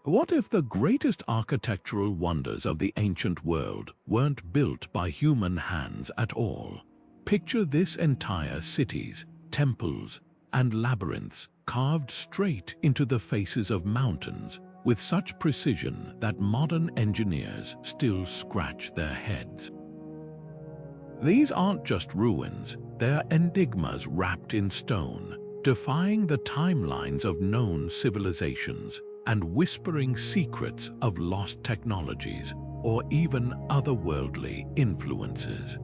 What if the greatest architectural wonders of the ancient world weren't built by human hands at all? Picture this: entire cities, temples, and labyrinths carved straight into the faces of mountains with such precision that modern engineers still scratch their heads. These aren't just ruins, they're enigmas wrapped in stone, defying the timelines of known civilizations and whispering secrets of lost technologies or even otherworldly influences.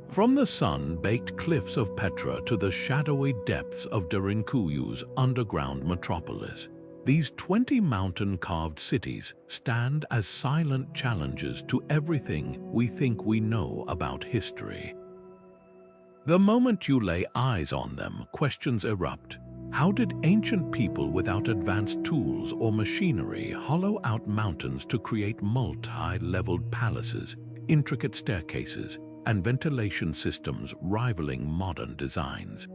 From the sun-baked cliffs of Petra to the shadowy depths of Derinkuyu's underground metropolis, these 20 mountain-carved cities stand as silent challenges to everything we think we know about history. The moment you lay eyes on them, questions erupt. How did ancient people without advanced tools or machinery hollow out mountains to create multi-leveled palaces, intricate staircases, and ventilation systems rivaling modern designs?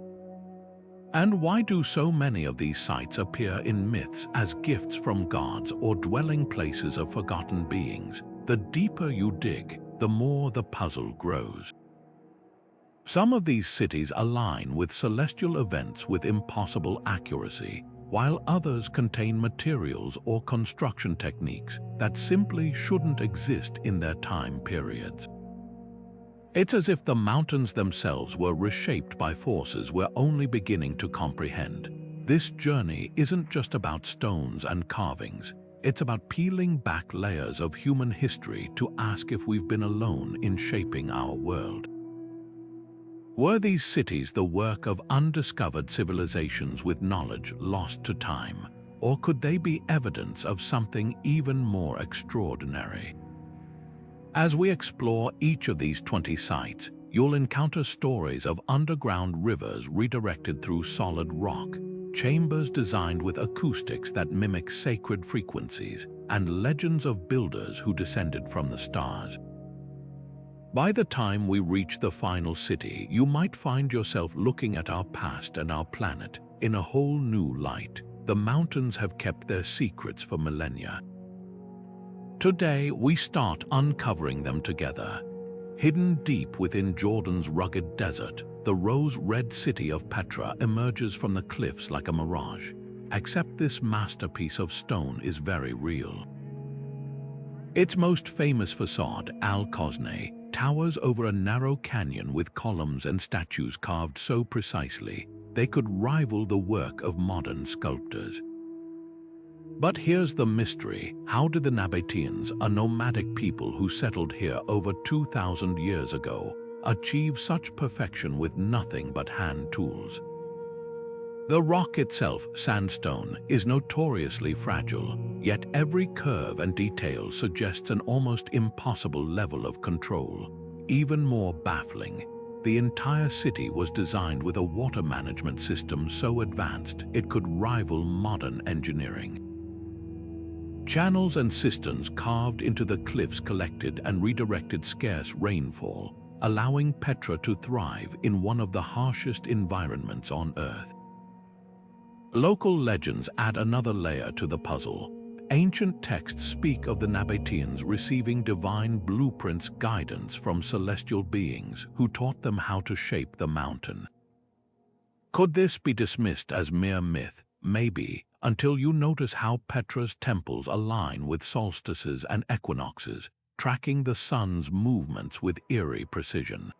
And why do so many of these sites appear in myths as gifts from gods or dwelling places of forgotten beings? The deeper you dig, the more the puzzle grows. Some of these cities align with celestial events with impossible accuracy, while others contain materials or construction techniques that simply shouldn't exist in their time periods. It's as if the mountains themselves were reshaped by forces we're only beginning to comprehend. This journey isn't just about stones and carvings. It's about peeling back layers of human history to ask if we've been alone in shaping our world. Were these cities the work of undiscovered civilizations with knowledge lost to time, or could they be evidence of something even more extraordinary? As we explore each of these 20 sites, you'll encounter stories of underground rivers redirected through solid rock, chambers designed with acoustics that mimic sacred frequencies, and legends of builders who descended from the stars. By the time we reach the final city, you might find yourself looking at our past and our planet in a whole new light. The mountains have kept their secrets for millennia. Today, we start uncovering them together. Hidden deep within Jordan's rugged desert, the rose-red city of Petra emerges from the cliffs like a mirage, except this masterpiece of stone is very real. Its most famous facade, Al-Kosneh, towers over a narrow canyon with columns and statues carved so precisely they could rival the work of modern sculptors. But here's the mystery: how did the Nabateans, a nomadic people who settled here over 2,000 years ago, achieve such perfection with nothing but hand tools? The rock itself, sandstone, is notoriously fragile, yet every curve and detail suggests an almost impossible level of control. Even more baffling, the entire city was designed with a water management system so advanced it could rival modern engineering. Channels and cisterns carved into the cliffs collected and redirected scarce rainfall, allowing Petra to thrive in one of the harshest environments on Earth. Local legends add another layer to the puzzle. Ancient texts speak of the Nabateans receiving divine blueprints, guidance from celestial beings who taught them how to shape the mountain. Could this be dismissed as mere myth? Maybe, until you notice how Petra's temples align with solstices and equinoxes, tracking the sun's movements with eerie precision.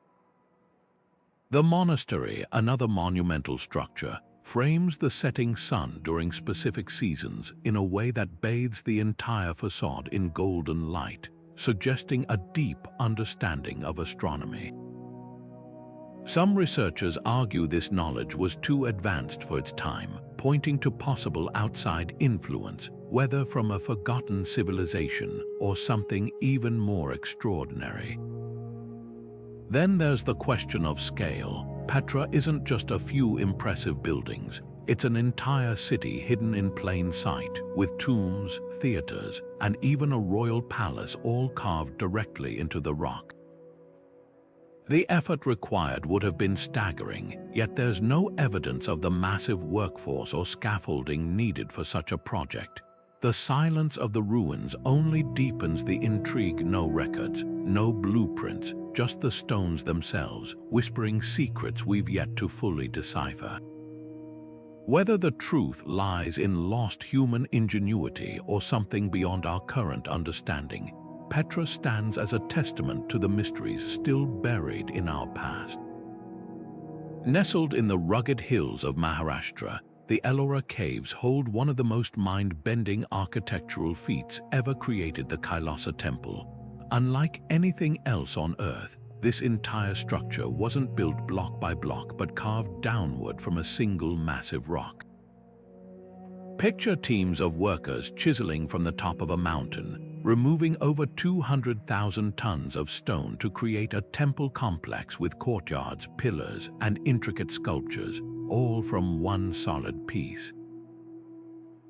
The monastery, another monumental structure, frames the setting sun during specific seasons in a way that bathes the entire facade in golden light, suggesting a deep understanding of astronomy. Some researchers argue this knowledge was too advanced for its time, pointing to possible outside influence, whether from a forgotten civilization or something even more extraordinary. Then there's the question of scale. Petra isn't just a few impressive buildings, it's an entire city hidden in plain sight, with tombs, theaters, and even a royal palace all carved directly into the rock. The effort required would have been staggering, yet there's no evidence of the massive workforce or scaffolding needed for such a project. The silence of the ruins only deepens the intrigue. No records, no blueprints, just the stones themselves, whispering secrets we've yet to fully decipher. Whether the truth lies in lost human ingenuity or something beyond our current understanding, Petra stands as a testament to the mysteries still buried in our past. Nestled in the rugged hills of Maharashtra, the Ellora caves hold one of the most mind-bending architectural feats ever created: the Kailasa temple. Unlike anything else on Earth, this entire structure wasn't built block by block but carved downward from a single massive rock. Picture teams of workers chiseling from the top of a mountain, removing over 200,000 tons of stone to create a temple complex with courtyards, pillars, and intricate sculptures, all from one solid piece.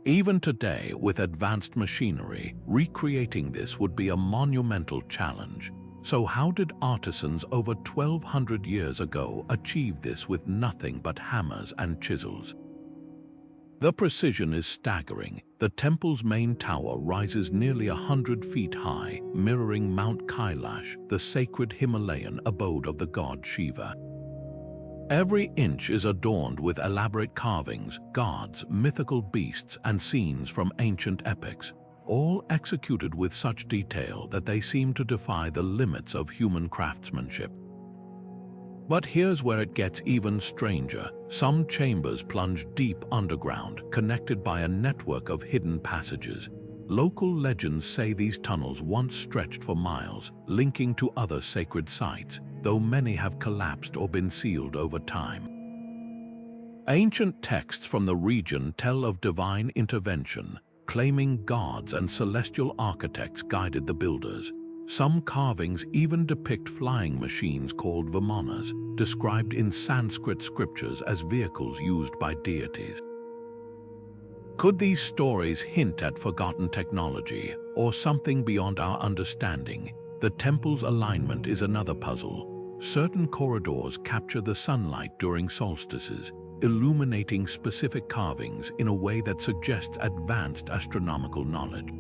Even today, with advanced machinery, recreating this would be a monumental challenge. So how did artisans over 1,200 years ago achieve this with nothing but hammers and chisels? The precision is staggering. The temple's main tower rises nearly 100 feet high, mirroring Mount Kailash, the sacred Himalayan abode of the god Shiva. Every inch is adorned with elaborate carvings, gods, mythical beasts, and scenes from ancient epics, all executed with such detail that they seem to defy the limits of human craftsmanship. But here's where it gets even stranger. Some chambers plunge deep underground, connected by a network of hidden passages. Local legends say these tunnels once stretched for miles, linking to other sacred sites, though many have collapsed or been sealed over time. Ancient texts from the region tell of divine intervention, claiming gods and celestial architects guided the builders. Some carvings even depict flying machines called vimanas, described in Sanskrit scriptures as vehicles used by deities. Could these stories hint at forgotten technology or something beyond our understanding? The temple's alignment is another puzzle. Certain corridors capture the sunlight during solstices, illuminating specific carvings in a way that suggests advanced astronomical knowledge.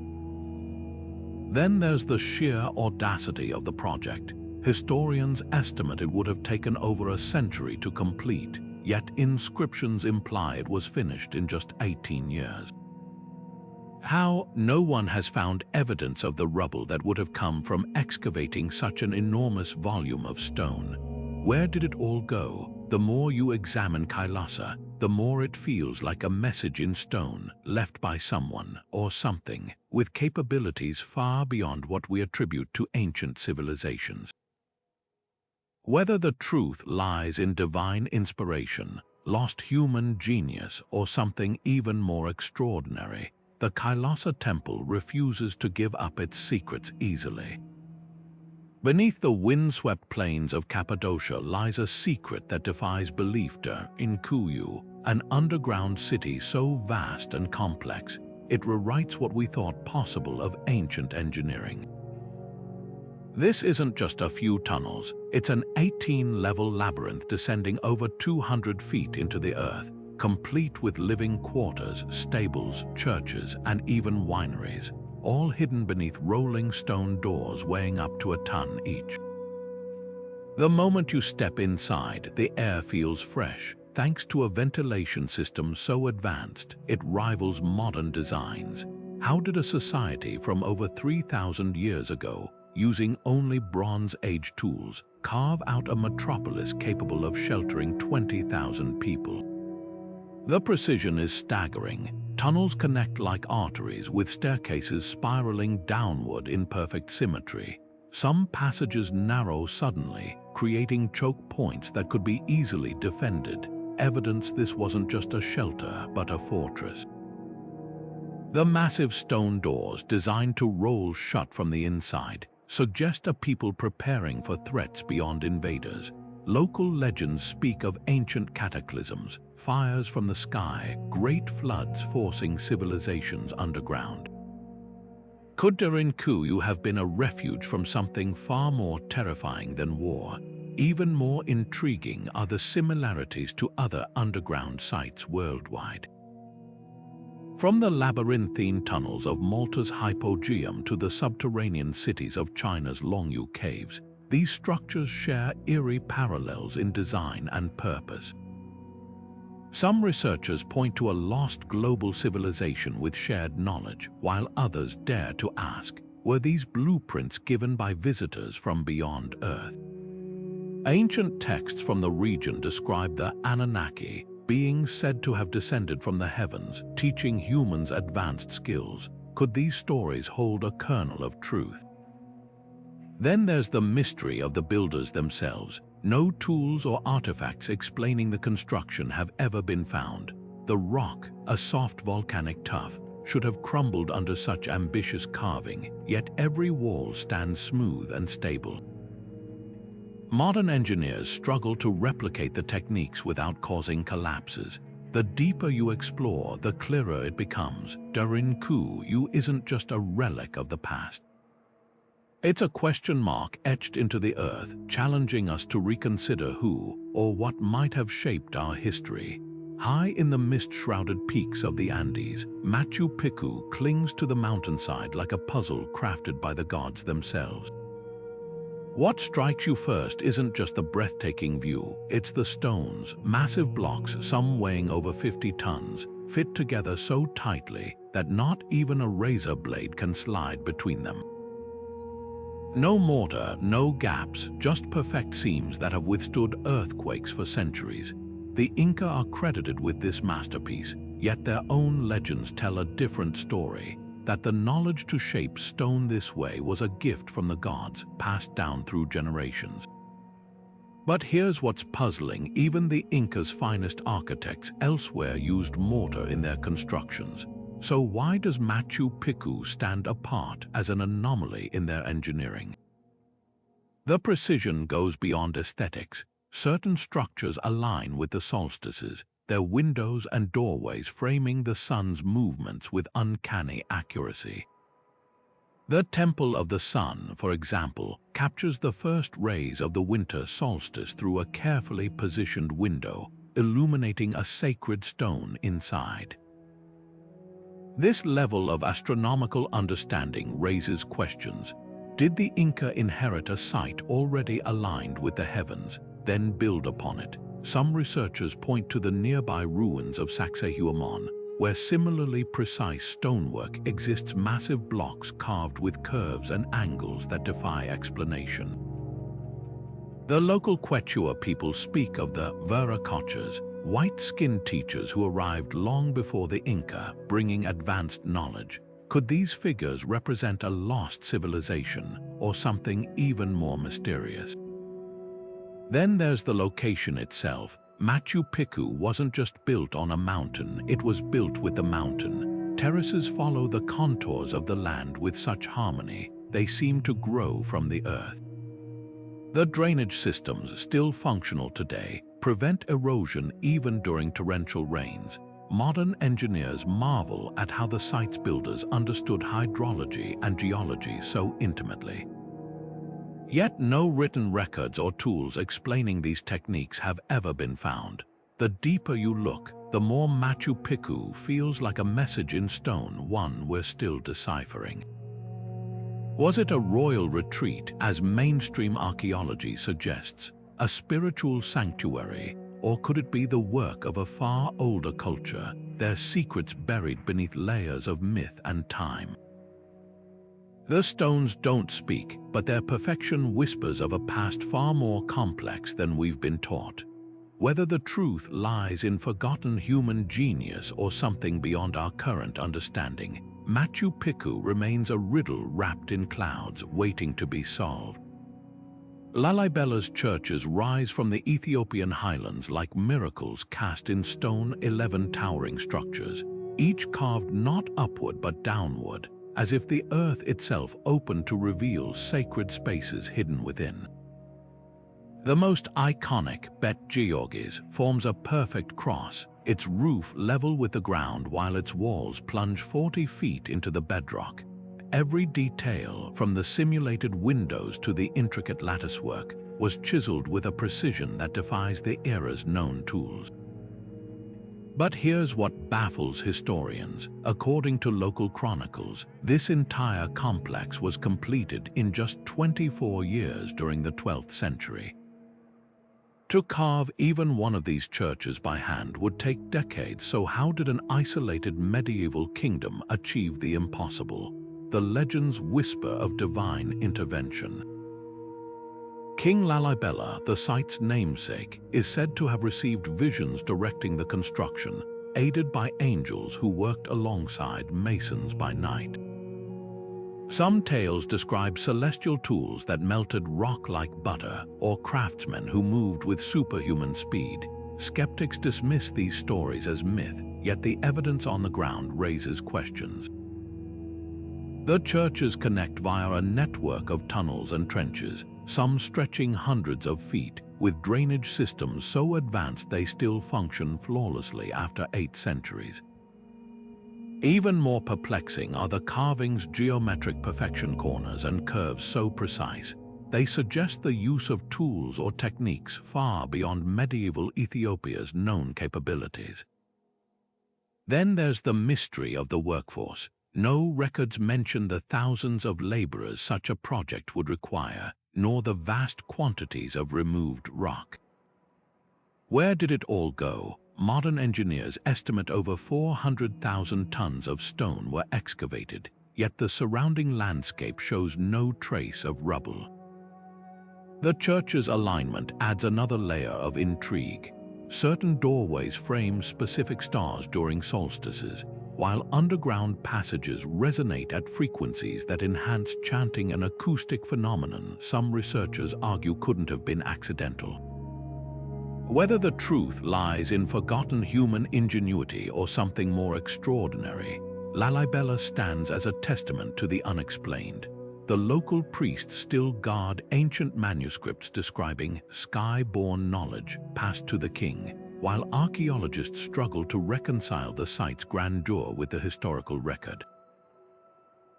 Then there's the sheer audacity of the project. Historians estimate it would have taken over a century to complete, yet inscriptions imply it was finished in just 18 years. How? No one has found evidence of the rubble that would have come from excavating such an enormous volume of stone. Where did it all go? The more you examine Kailasa, the more it feels like a message in stone left by someone or something with capabilities far beyond what we attribute to ancient civilizations. Whether the truth lies in divine inspiration, lost human genius, or something even more extraordinary, the Kailasa temple refuses to give up its secrets easily. Beneath the windswept plains of Cappadocia lies a secret that defies belief: Derinkuyu, an underground city so vast and complex, it rewrites what we thought possible of ancient engineering. This isn't just a few tunnels, it's an 18-level labyrinth descending over 200 feet into the earth, complete with living quarters, stables, churches, and even wineries, all hidden beneath rolling stone doors weighing up to a ton each. The moment you step inside, the air feels fresh, thanks to a ventilation system so advanced it rivals modern designs. How did a society from over 3,000 years ago, using only Bronze Age tools, carve out a metropolis capable of sheltering 20,000 people? The precision is staggering. Tunnels connect like arteries, with staircases spiraling downward in perfect symmetry. Some passages narrow suddenly, creating choke points that could be easily defended, evidence this wasn't just a shelter but a fortress. The massive stone doors, designed to roll shut from the inside, suggest a people preparing for threats beyond invaders. Local legends speak of ancient cataclysms, fires from the sky, great floods forcing civilizations underground. Could Derinkuyu have been a refuge from something far more terrifying than war? Even more intriguing are the similarities to other underground sites worldwide. From the labyrinthine tunnels of Malta's hypogeum to the subterranean cities of China's Longyu caves, these structures share eerie parallels in design and purpose. Some researchers point to a lost global civilization with shared knowledge, while others dare to ask, were these blueprints given by visitors from beyond Earth? Ancient texts from the region describe the Anunnaki, beings said to have descended from the heavens, teaching humans advanced skills. Could these stories hold a kernel of truth? Then there's the mystery of the builders themselves. No tools or artifacts explaining the construction have ever been found. The rock, a soft volcanic tuff, should have crumbled under such ambitious carving, yet every wall stands smooth and stable. Modern engineers struggle to replicate the techniques without causing collapses. The deeper you explore, the clearer it becomes. Derinkuyu isn't just a relic of the past. It's a question mark etched into the earth, challenging us to reconsider who or what might have shaped our history. High in the mist-shrouded peaks of the Andes, Machu Picchu clings to the mountainside like a puzzle crafted by the gods themselves. What strikes you first isn't just the breathtaking view, it's the stones, massive blocks, some weighing over 50 tons, fit together so tightly that not even a razor blade can slide between them. No mortar, no gaps, just perfect seams that have withstood earthquakes for centuries. The Inca are credited with this masterpiece, yet their own legends tell a different story, that the knowledge to shape stone this way was a gift from the gods, passed down through generations. But here's what's puzzling: even the Inca's finest architects elsewhere used mortar in their constructions. So why does Machu Picchu stand apart as an anomaly in their engineering? The precision goes beyond aesthetics. Certain structures align with the solstices, their windows and doorways framing the sun's movements with uncanny accuracy. The Temple of the Sun, for example, captures the first rays of the winter solstice through a carefully positioned window, illuminating a sacred stone inside. This level of astronomical understanding raises questions. Did the Inca inherit a site already aligned with the heavens, then build upon it? Some researchers point to the nearby ruins of Sacsayhuaman, where similarly precise stonework exists, massive blocks carved with curves and angles that defy explanation. The local Quechua people speak of the Viracochas, white-skinned teachers who arrived long before the Inca, bringing advanced knowledge. Could these figures represent a lost civilization or something even more mysterious? Then there's the location itself. Machu Picchu wasn't just built on a mountain, it was built with the mountain. Terraces follow the contours of the land with such harmony, they seem to grow from the earth. The drainage systems, still functional today, prevent erosion even during torrential rains. Modern engineers marvel at how the site's builders understood hydrology and geology so intimately. Yet no written records or tools explaining these techniques have ever been found. The deeper you look, the more Machu Picchu feels like a message in stone, one we're still deciphering. Was it a royal retreat, as mainstream archaeology suggests, a spiritual sanctuary, or could it be the work of a far older culture, their secrets buried beneath layers of myth and time? The stones don't speak, but their perfection whispers of a past far more complex than we've been taught. Whether the truth lies in forgotten human genius or something beyond our current understanding, Machu Picchu remains a riddle wrapped in clouds, waiting to be solved. Lalibela's churches rise from the Ethiopian highlands like miracles cast in stone, 11 towering structures, each carved not upward but downward, as if the earth itself opened to reveal sacred spaces hidden within. The most iconic, Bet Georgis, forms a perfect cross, its roof level with the ground while its walls plunge 40 feet into the bedrock. Every detail, from the simulated windows to the intricate latticework, was chiseled with a precision that defies the era's known tools. But here's what baffles historians. According to local chronicles, this entire complex was completed in just 24 years during the 12th century. To carve even one of these churches by hand would take decades, so how did an isolated medieval kingdom achieve the impossible? The legends whisper of divine intervention. King Lalibela, the site's namesake, is said to have received visions directing the construction, aided by angels who worked alongside masons by night. Some tales describe celestial tools that melted rock like butter, or craftsmen who moved with superhuman speed. Skeptics dismiss these stories as myth, yet the evidence on the ground raises questions. The churches connect via a network of tunnels and trenches, some stretching hundreds of feet, with drainage systems so advanced they still function flawlessly after 8 centuries. Even more perplexing are the carving's geometric perfection, corners and curves so precise. They suggest the use of tools or techniques far beyond medieval Ethiopia's known capabilities. Then there's the mystery of the workforce. No records mention the thousands of laborers such a project would require, nor the vast quantities of removed rock. Where did it all go? Modern engineers estimate over 400,000 tons of stone were excavated, yet the surrounding landscape shows no trace of rubble. The church's alignment adds another layer of intrigue. Certain doorways frame specific stars during solstices, while underground passages resonate at frequencies that enhance chanting, an acoustic phenomenon some researchers argue couldn't have been accidental. Whether the truth lies in forgotten human ingenuity or something more extraordinary, Lalibela stands as a testament to the unexplained. The local priests still guard ancient manuscripts describing sky-born knowledge passed to the king, while archaeologists struggle to reconcile the site's grandeur with the historical record.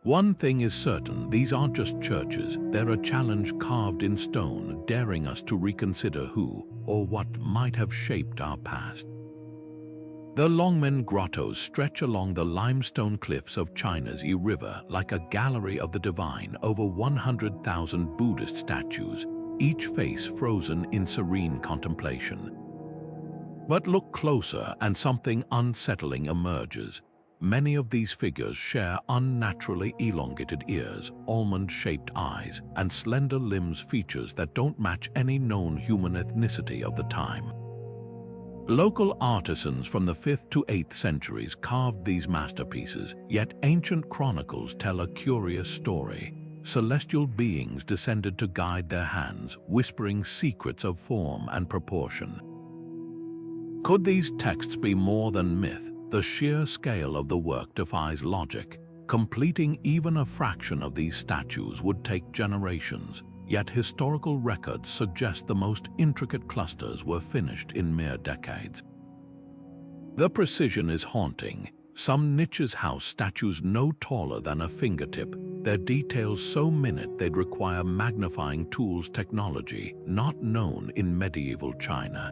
One thing is certain, these aren't just churches, they're a challenge carved in stone, daring us to reconsider who or what might have shaped our past. The Longmen Grottoes stretch along the limestone cliffs of China's Yi River like a gallery of the divine, over 100,000 Buddhist statues, each face frozen in serene contemplation. But look closer and something unsettling emerges. Many of these figures share unnaturally elongated ears, almond-shaped eyes, and slender limbs, features that don't match any known human ethnicity of the time. Local artisans from the 5th to 8th centuries carved these masterpieces, yet ancient chronicles tell a curious story. Celestial beings descended to guide their hands, whispering secrets of form and proportion. Could these texts be more than myth? The sheer scale of the work defies logic. Completing even a fraction of these statues would take generations, yet historical records suggest the most intricate clusters were finished in mere decades. The precision is haunting. Some niches house statues no taller than a fingertip, their details so minute they'd require magnifying tools, technology not known in medieval China.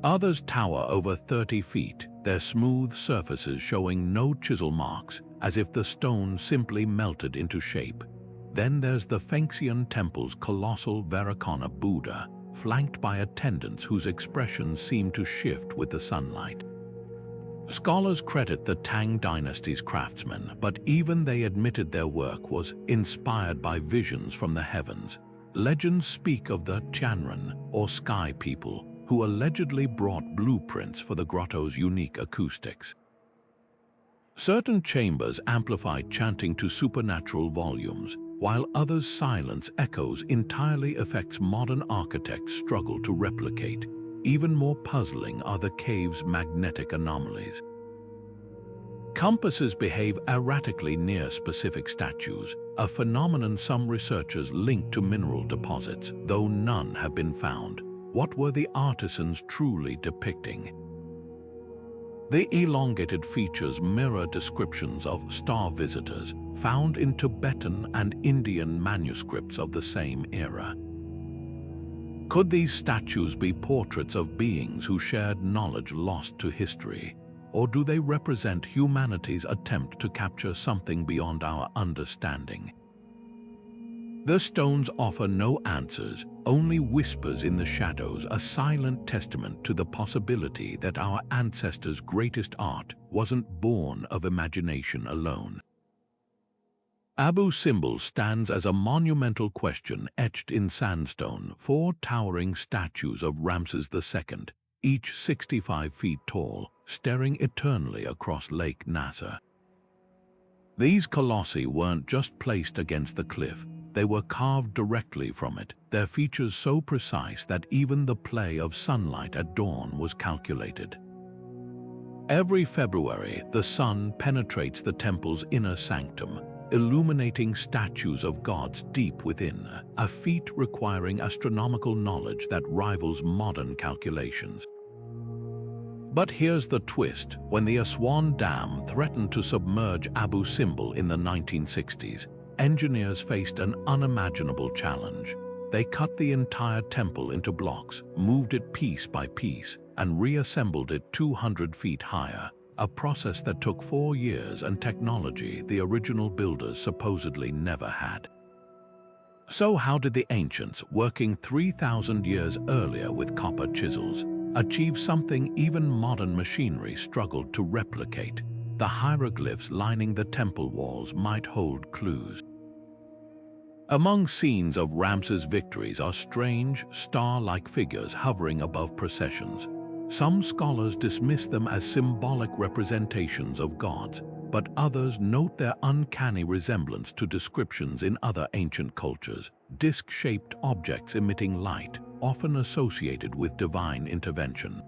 Others tower over 30 feet, their smooth surfaces showing no chisel marks, as if the stone simply melted into shape. Then there's the Fengshan Temple's colossal Vairocana Buddha, flanked by attendants whose expressions seem to shift with the sunlight. Scholars credit the Tang dynasty's craftsmen, but even they admitted their work was inspired by visions from the heavens. Legends speak of the Tianren, or Sky People, who allegedly brought blueprints for the grotto's unique acoustics. Certain chambers amplified chanting to supernatural volumes, while others' silence echoes entirely effects modern architects struggle to replicate. Even more puzzling are the cave's magnetic anomalies. Compasses behave erratically near specific statues, a phenomenon some researchers link to mineral deposits, though none have been found. What were the artisans truly depicting? The elongated features mirror descriptions of star visitors found in Tibetan and Indian manuscripts of the same era. Could these statues be portraits of beings who shared knowledge lost to history? Or do they represent humanity's attempt to capture something beyond our understanding? The stones offer no answers, only whispers in the shadows, a silent testament to the possibility that our ancestors' greatest art wasn't born of imagination alone. Abu Simbel stands as a monumental question etched in sandstone, 4 towering statues of Ramses II, each 65 feet tall, staring eternally across Lake Nasser. These colossi weren't just placed against the cliff, they were carved directly from it, their features so precise that even the play of sunlight at dawn was calculated. Every February, the sun penetrates the temple's inner sanctum, illuminating statues of gods deep within, a feat requiring astronomical knowledge that rivals modern calculations. But here's the twist. When the Aswan Dam threatened to submerge Abu Simbel in the 1960s, engineers faced an unimaginable challenge. They cut the entire temple into blocks, moved it piece by piece, and reassembled it 200 feet higher, a process that took 4 years and technology the original builders supposedly never had. So how did the ancients, working 3,000 years earlier with copper chisels, achieve something even modern machinery struggled to replicate? The hieroglyphs lining the temple walls might hold clues. Among scenes of Ramses' victories are strange, star-like figures hovering above processions. Some scholars dismiss them as symbolic representations of gods, but others note their uncanny resemblance to descriptions in other ancient cultures, disc-shaped objects emitting light, often associated with divine intervention.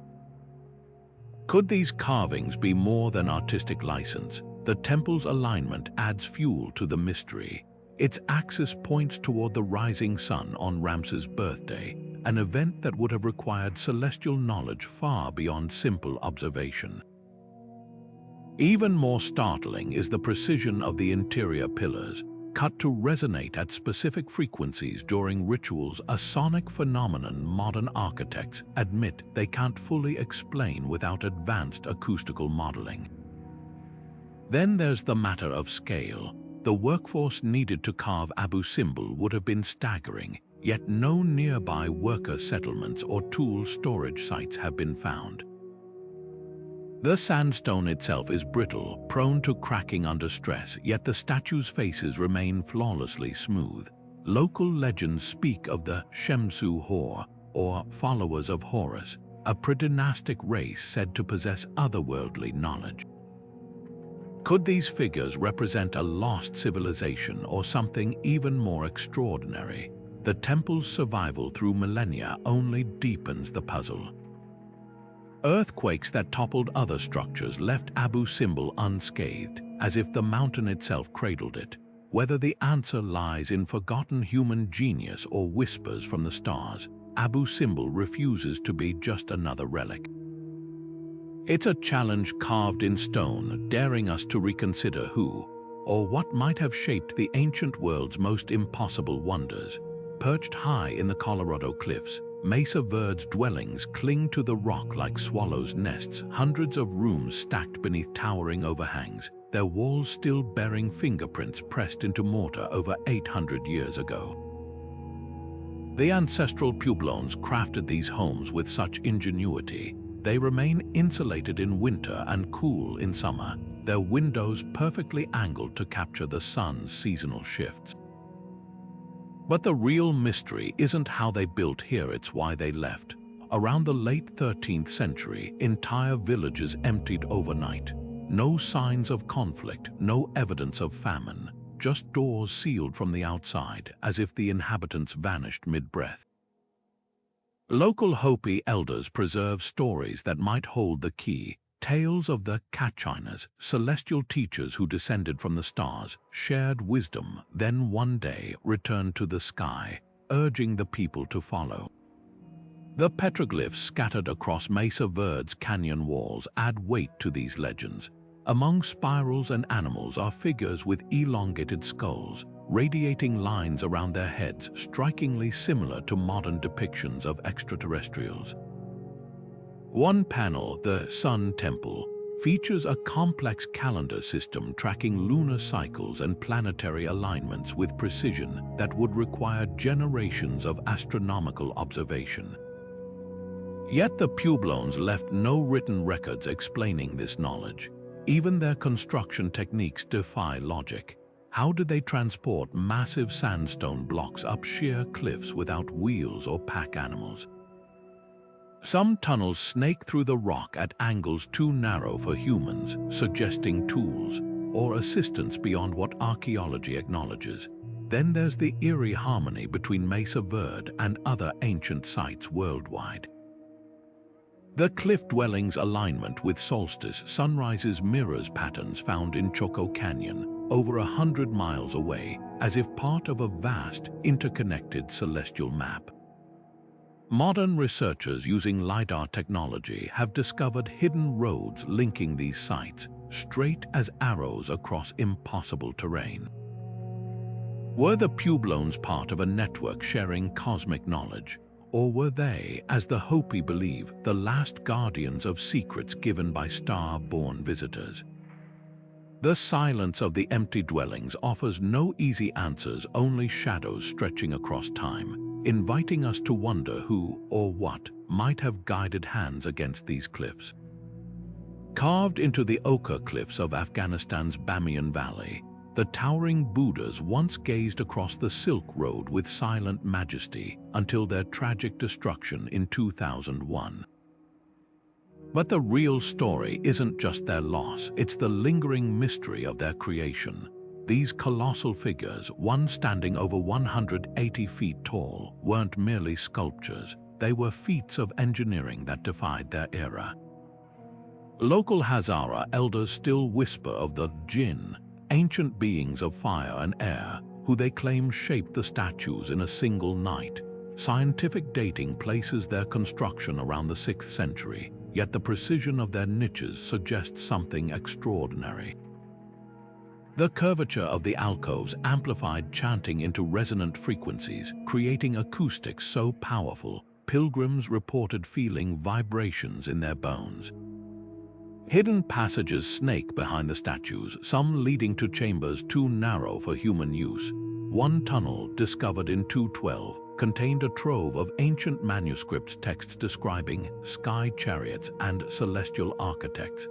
Could these carvings be more than artistic license? The temple's alignment adds fuel to the mystery. Its axis points toward the rising sun on Ramses' birthday, an event that would have required celestial knowledge far beyond simple observation. Even more startling is the precision of the interior pillars, cut to resonate at specific frequencies during rituals, a sonic phenomenon modern architects admit they can't fully explain without advanced acoustical modeling. Then there's the matter of scale. The workforce needed to carve Abu Simbel would have been staggering, yet no nearby worker settlements or tool storage sites have been found. The sandstone itself is brittle, prone to cracking under stress, yet the statues' faces remain flawlessly smooth. Local legends speak of the Shemsu Hor, or followers of Horus, a predynastic race said to possess otherworldly knowledge. Could these figures represent a lost civilization or something even more extraordinary? The temple's survival through millennia only deepens the puzzle. Earthquakes that toppled other structures left Abu Simbel unscathed, as if the mountain itself cradled it. Whether the answer lies in forgotten human genius or whispers from the stars, Abu Simbel refuses to be just another relic. It's a challenge carved in stone, daring us to reconsider who, or what might have shaped the ancient world's most impossible wonders. Perched high in the Colorado cliffs, Mesa Verde's dwellings cling to the rock like swallows' nests, hundreds of rooms stacked beneath towering overhangs, their walls still bearing fingerprints pressed into mortar over 800 years ago. The ancestral Pueblones crafted these homes with such ingenuity. They remain insulated in winter and cool in summer, their windows perfectly angled to capture the sun's seasonal shifts. But the real mystery isn't how they built here, it's why they left. Around the late 13th century, entire villages emptied overnight. No signs of conflict, no evidence of famine, just doors sealed from the outside, as if the inhabitants vanished mid-breath. Local Hopi elders preserve stories that might hold the key, tales of the Kachinas, celestial teachers who descended from the stars, shared wisdom, then one day returned to the sky, urging the people to follow. The petroglyphs scattered across Mesa Verde's canyon walls add weight to these legends. Among spirals and animals are figures with elongated skulls, radiating lines around their heads strikingly similar to modern depictions of extraterrestrials. One panel, the Sun Temple, features a complex calendar system tracking lunar cycles and planetary alignments with precision that would require generations of astronomical observation. Yet the Puebloans left no written records explaining this knowledge. Even their construction techniques defy logic. How did they transport massive sandstone blocks up sheer cliffs without wheels or pack animals? Some tunnels snake through the rock at angles too narrow for humans, suggesting tools or assistance beyond what archaeology acknowledges. Then there's the eerie harmony between Mesa Verde and other ancient sites worldwide. The cliff dwellings' alignment with solstice sunrises mirrors patterns found in Choco Canyon, over 100 miles away, as if part of a vast, interconnected celestial map. Modern researchers using LiDAR technology have discovered hidden roads linking these sites, straight as arrows across impossible terrain. Were the Puebloans part of a network sharing cosmic knowledge, or were they, as the Hopi believe, the last guardians of secrets given by star-born visitors? The silence of the empty dwellings offers no easy answers, only shadows stretching across time, inviting us to wonder who or what might have guided hands against these cliffs. Carved into the ochre cliffs of Afghanistan's Bamiyan Valley, the towering Buddhas once gazed across the Silk Road with silent majesty until their tragic destruction in 2001. But the real story isn't just their loss, it's the lingering mystery of their creation. These colossal figures, one standing over 180 feet tall, weren't merely sculptures. They were feats of engineering that defied their era. Local Hazara elders still whisper of the Jinn, ancient beings of fire and air, who they claim shaped the statues in a single night. Scientific dating places their construction around the 6th century, yet the precision of their niches suggests something extraordinary. The curvature of the alcoves amplified chanting into resonant frequencies, creating acoustics so powerful, pilgrims reported feeling vibrations in their bones. Hidden passages snake behind the statues, some leading to chambers too narrow for human use. One tunnel, discovered in 2012, contained a trove of ancient manuscripts texts describing sky chariots and celestial architects.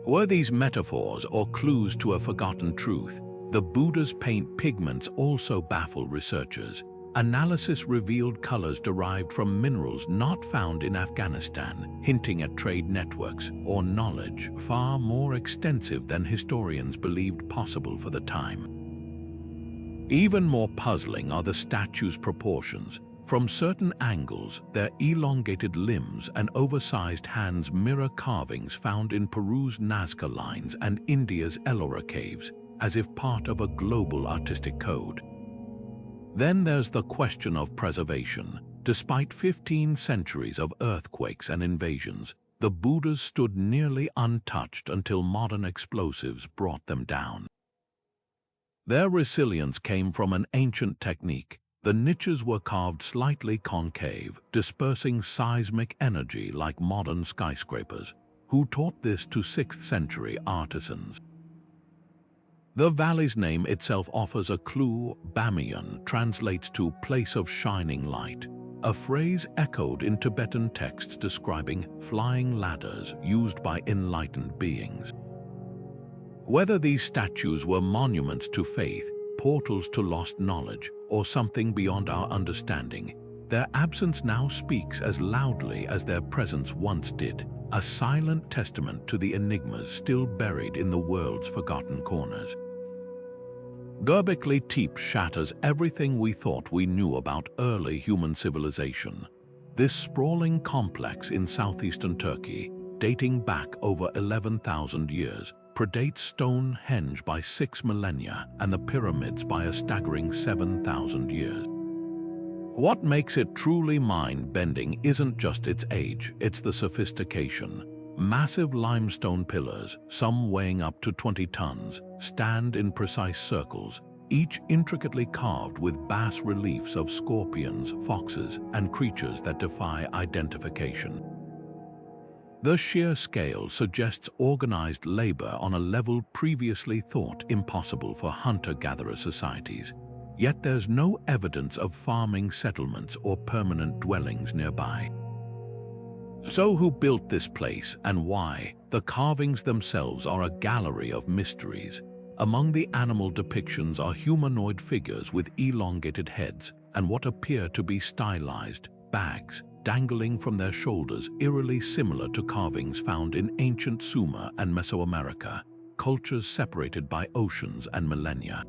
Were these metaphors or clues to a forgotten truth? The Buddha's paint pigments also baffle researchers. Analysis revealed colors derived from minerals not found in Afghanistan, hinting at trade networks or knowledge far more extensive than historians believed possible for the time. Even more puzzling are the statues' proportions. From certain angles, their elongated limbs and oversized hands mirror carvings found in Peru's Nazca lines and India's Ellora caves, as if part of a global artistic code. Then there's the question of preservation. Despite 15 centuries of earthquakes and invasions, the Buddhas stood nearly untouched until modern explosives brought them down. Their resilience came from an ancient technique. The niches were carved slightly concave, dispersing seismic energy like modern skyscrapers. Who taught this to 6th century artisans? The valley's name itself offers a clue. Bamiyan translates to place of shining light, a phrase echoed in Tibetan texts describing flying ladders used by enlightened beings. Whether these statues were monuments to faith, portals to lost knowledge, or something beyond our understanding, their absence now speaks as loudly as their presence once did, a silent testament to the enigmas still buried in the world's forgotten corners. Gerbeckli Tepe shatters everything we thought we knew about early human civilization. This sprawling complex in southeastern Turkey, dating back over 11,000 years, predates Stonehenge by 6 millennia and the pyramids by a staggering 7,000 years. What makes it truly mind-bending isn't just its age, it's the sophistication. Massive limestone pillars, some weighing up to 20 tons, stand in precise circles, each intricately carved with bas-reliefs of scorpions, foxes, and creatures that defy identification. The sheer scale suggests organized labor on a level previously thought impossible for hunter-gatherer societies, yet there's no evidence of farming settlements or permanent dwellings nearby. So who built this place and why? The carvings themselves are a gallery of mysteries. Among the animal depictions are humanoid figures with elongated heads and what appear to be stylized bags dangling from their shoulders, eerily similar to carvings found in ancient Sumer and Mesoamerica, cultures separated by oceans and millennia.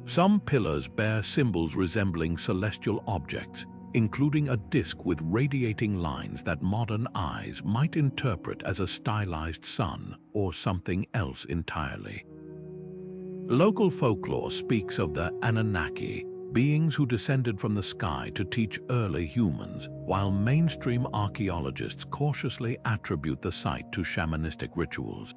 Some pillars bear symbols resembling celestial objects, including a disc with radiating lines that modern eyes might interpret as a stylized sun or something else entirely. Local folklore speaks of the Anunnaki, beings who descended from the sky to teach early humans, while mainstream archaeologists cautiously attribute the site to shamanistic rituals.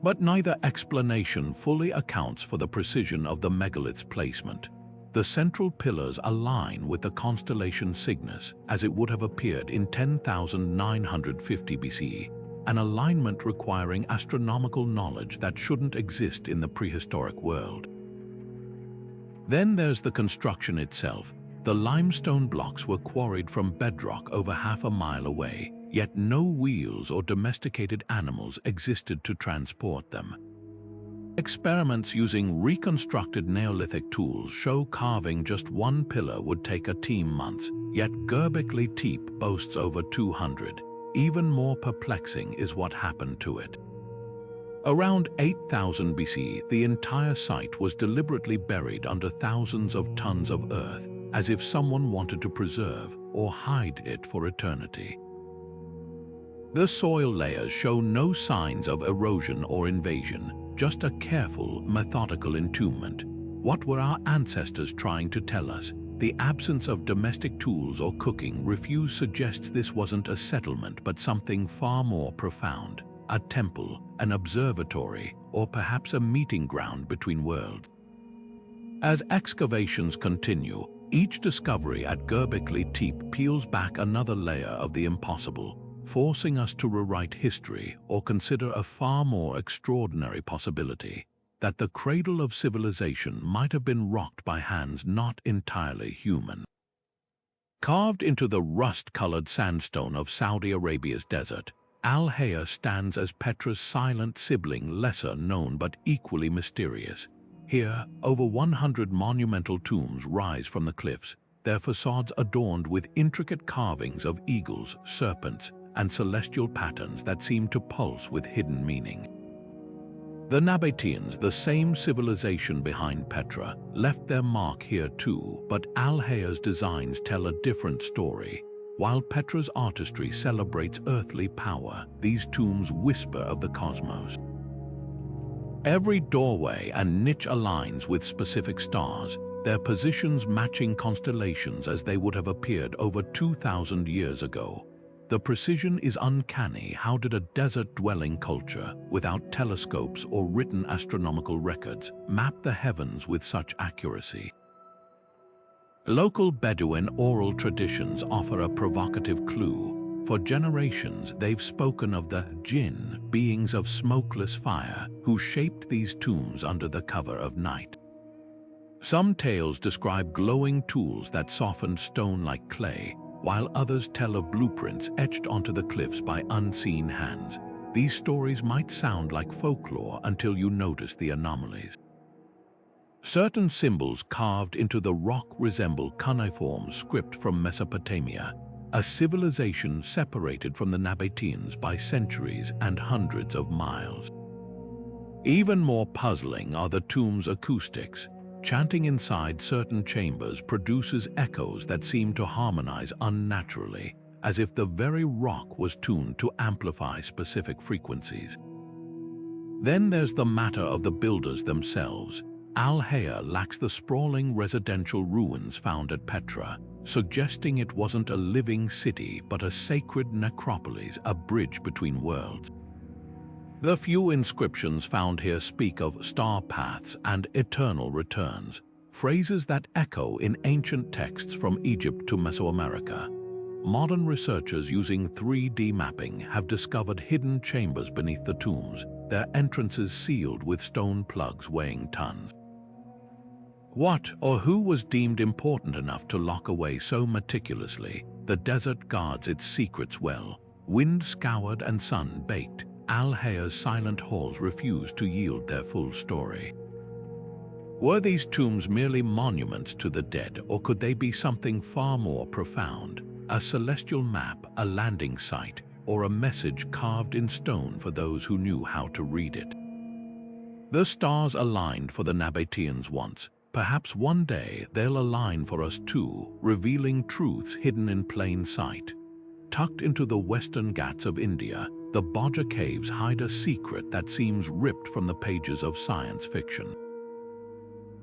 But neither explanation fully accounts for the precision of the megalith's placement. The central pillars align with the constellation Cygnus as it would have appeared in 10,950 BCE, an alignment requiring astronomical knowledge that shouldn't exist in the prehistoric world. Then there's the construction itself. The limestone blocks were quarried from bedrock over half a mile away, yet no wheels or domesticated animals existed to transport them. Experiments using reconstructed Neolithic tools show carving just one pillar would take a team months, yet Gerbeckli Tepe boasts over 200. Even more perplexing is what happened to it. Around 8000 BC, the entire site was deliberately buried under thousands of tons of earth, as if someone wanted to preserve or hide it for eternity. The soil layers show no signs of erosion or invasion, just a careful, methodical entombment. What were our ancestors trying to tell us? The absence of domestic tools or cooking refuse suggests this wasn't a settlement but something far more profound. A temple, an observatory, or perhaps a meeting ground between worlds. As excavations continue, each discovery at Göbekli Tepe peels back another layer of the impossible, forcing us to rewrite history or consider a far more extraordinary possibility, that the cradle of civilization might have been rocked by hands not entirely human. Carved into the rust-colored sandstone of Saudi Arabia's desert, Al-Haya stands as Petra's silent sibling, lesser known but equally mysterious. Here, over 100 monumental tombs rise from the cliffs, their facades adorned with intricate carvings of eagles, serpents, and celestial patterns that seem to pulse with hidden meaning. The Nabateans, the same civilization behind Petra, left their mark here too, but Al-Haya's designs tell a different story. While Petra's artistry celebrates earthly power, these tombs whisper of the cosmos. Every doorway and niche aligns with specific stars, their positions matching constellations as they would have appeared over 2,000 years ago. The precision is uncanny. How did a desert-dwelling culture, without telescopes or written astronomical records, map the heavens with such accuracy? Local Bedouin oral traditions offer a provocative clue. For generations, they've spoken of the jinn, beings of smokeless fire, who shaped these tombs under the cover of night. Some tales describe glowing tools that softened stone like clay, while others tell of blueprints etched onto the cliffs by unseen hands. These stories might sound like folklore until you notice the anomalies. Certain symbols carved into the rock resemble cuneiform script from Mesopotamia, a civilization separated from the Nabateans by centuries and hundreds of miles. Even more puzzling are the tomb's acoustics. Chanting inside certain chambers produces echoes that seem to harmonize unnaturally, as if the very rock was tuned to amplify specific frequencies. Then there's the matter of the builders themselves. Al-Haya lacks the sprawling residential ruins found at Petra, suggesting it wasn't a living city but a sacred necropolis, a bridge between worlds. The few inscriptions found here speak of star paths and eternal returns, phrases that echo in ancient texts from Egypt to Mesoamerica. Modern researchers using 3D mapping have discovered hidden chambers beneath the tombs, their entrances sealed with stone plugs weighing tons. What or who was deemed important enough to lock away so meticulously? The desert guards its secrets well. Wind-scoured and sun-baked, Al-Hayya's silent halls refuse to yield their full story. Were these tombs merely monuments to the dead, or could they be something far more profound? A celestial map, a landing site, or a message carved in stone for those who knew how to read it? The stars aligned for the Nabateans once. Perhaps one day they'll align for us too, revealing truths hidden in plain sight. Tucked into the western Ghats of India, the Bodh caves hide a secret that seems ripped from the pages of science fiction.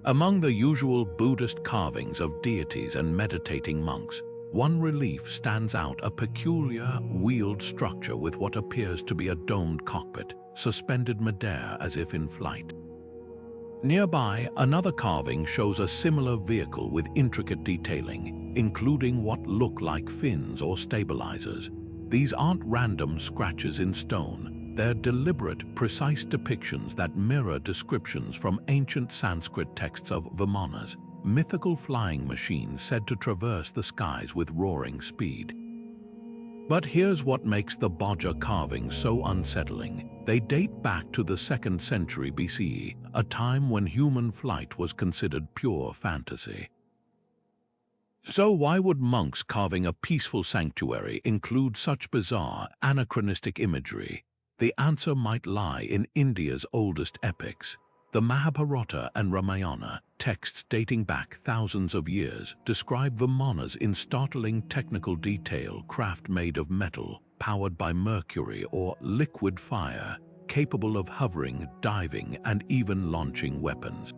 Among the usual Buddhist carvings of deities and meditating monks, one relief stands out: a peculiar, wheeled structure with what appears to be a domed cockpit, suspended midair as if in flight. Nearby, another carving shows a similar vehicle with intricate detailing, including what look like fins or stabilizers. These aren't random scratches in stone. They're deliberate, precise depictions that mirror descriptions from ancient Sanskrit texts of Vimanas, mythical flying machines said to traverse the skies with roaring speed. But here's what makes the Bodh carvings so unsettling. They date back to the 2nd century BCE, a time when human flight was considered pure fantasy. So why would monks carving a peaceful sanctuary include such bizarre, anachronistic imagery? The answer might lie in India's oldest epics. The Mahabharata and Ramayana, texts dating back thousands of years, describe Vimanas in startling technical detail: craft made of metal, powered by mercury or liquid fire, capable of hovering, diving, and even launching weapons.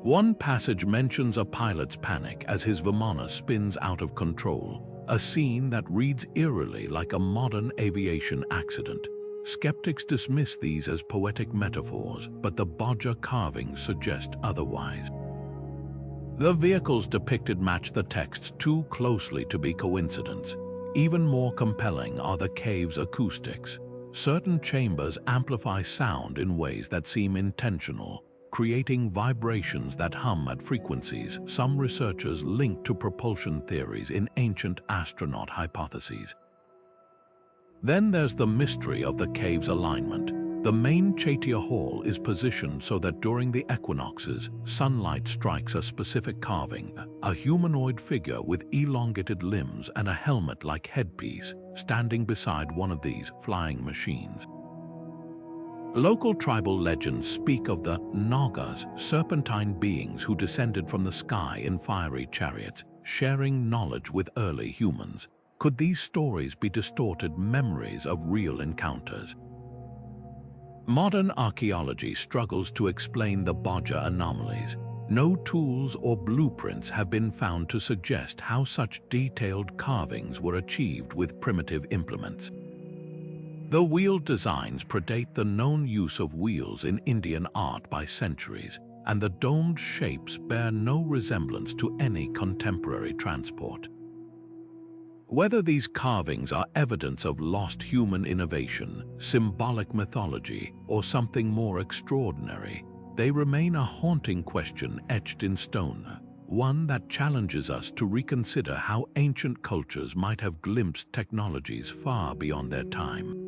One passage mentions a pilot's panic as his Vimana spins out of control, a scene that reads eerily like a modern aviation accident. Skeptics dismiss these as poetic metaphors, but the Bodh carvings suggest otherwise. The vehicles depicted match the texts too closely to be coincidence. Even more compelling are the cave's acoustics. Certain chambers amplify sound in ways that seem intentional, creating vibrations that hum at frequencies some researchers link to propulsion theories in ancient astronaut hypotheses. Then there's the mystery of the cave's alignment. The main Chaitya hall is positioned so that during the equinoxes, sunlight strikes a specific carving, a humanoid figure with elongated limbs and a helmet-like headpiece, standing beside one of these flying machines. Local tribal legends speak of the Nagas, serpentine beings who descended from the sky in fiery chariots, sharing knowledge with early humans. Could these stories be distorted memories of real encounters? Modern archaeology struggles to explain the Bodh anomalies. No tools or blueprints have been found to suggest how such detailed carvings were achieved with primitive implements. The wheel designs predate the known use of wheels in Indian art by centuries, and the domed shapes bear no resemblance to any contemporary transport. Whether these carvings are evidence of lost human innovation, symbolic mythology, or something more extraordinary, they remain a haunting question etched in stone, one that challenges us to reconsider how ancient cultures might have glimpsed technologies far beyond their time.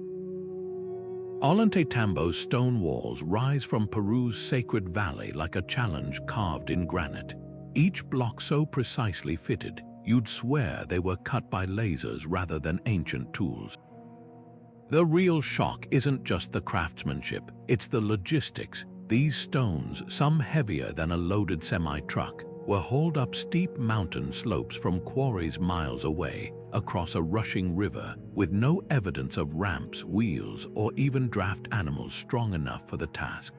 Ollantaytambo's stone walls rise from Peru's sacred valley like a challenge carved in granite, each block so precisely fitted you'd swear they were cut by lasers rather than ancient tools. The real shock isn't just the craftsmanship, it's the logistics. These stones, some heavier than a loaded semi-truck, were hauled up steep mountain slopes from quarries miles away, across a rushing river, with no evidence of ramps, wheels, or even draft animals strong enough for the task.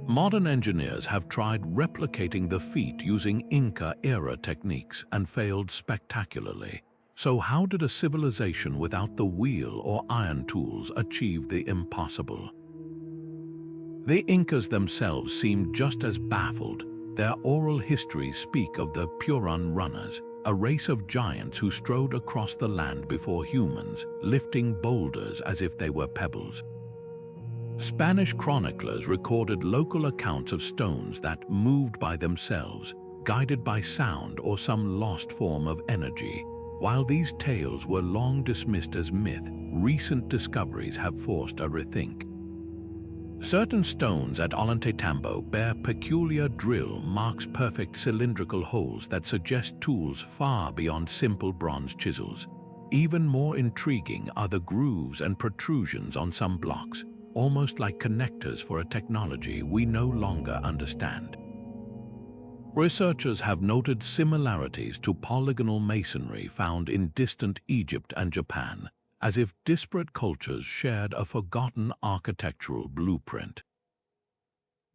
Modern engineers have tried replicating the feat using Inca-era techniques and failed spectacularly. So how did a civilization without the wheel or iron tools achieve the impossible? The Incas themselves seemed just as baffled. Their oral histories speak of the Puron runners, a race of giants who strode across the land before humans, lifting boulders as if they were pebbles. Spanish chroniclers recorded local accounts of stones that moved by themselves, guided by sound or some lost form of energy. While these tales were long dismissed as myth, recent discoveries have forced a rethink. Certain stones at Ollantaytambo bear peculiar drill marks, perfect cylindrical holes that suggest tools far beyond simple bronze chisels. Even more intriguing are the grooves and protrusions on some blocks, almost like connectors for a technology we no longer understand. Researchers have noted similarities to polygonal masonry found in distant Egypt and Japan, as if disparate cultures shared a forgotten architectural blueprint.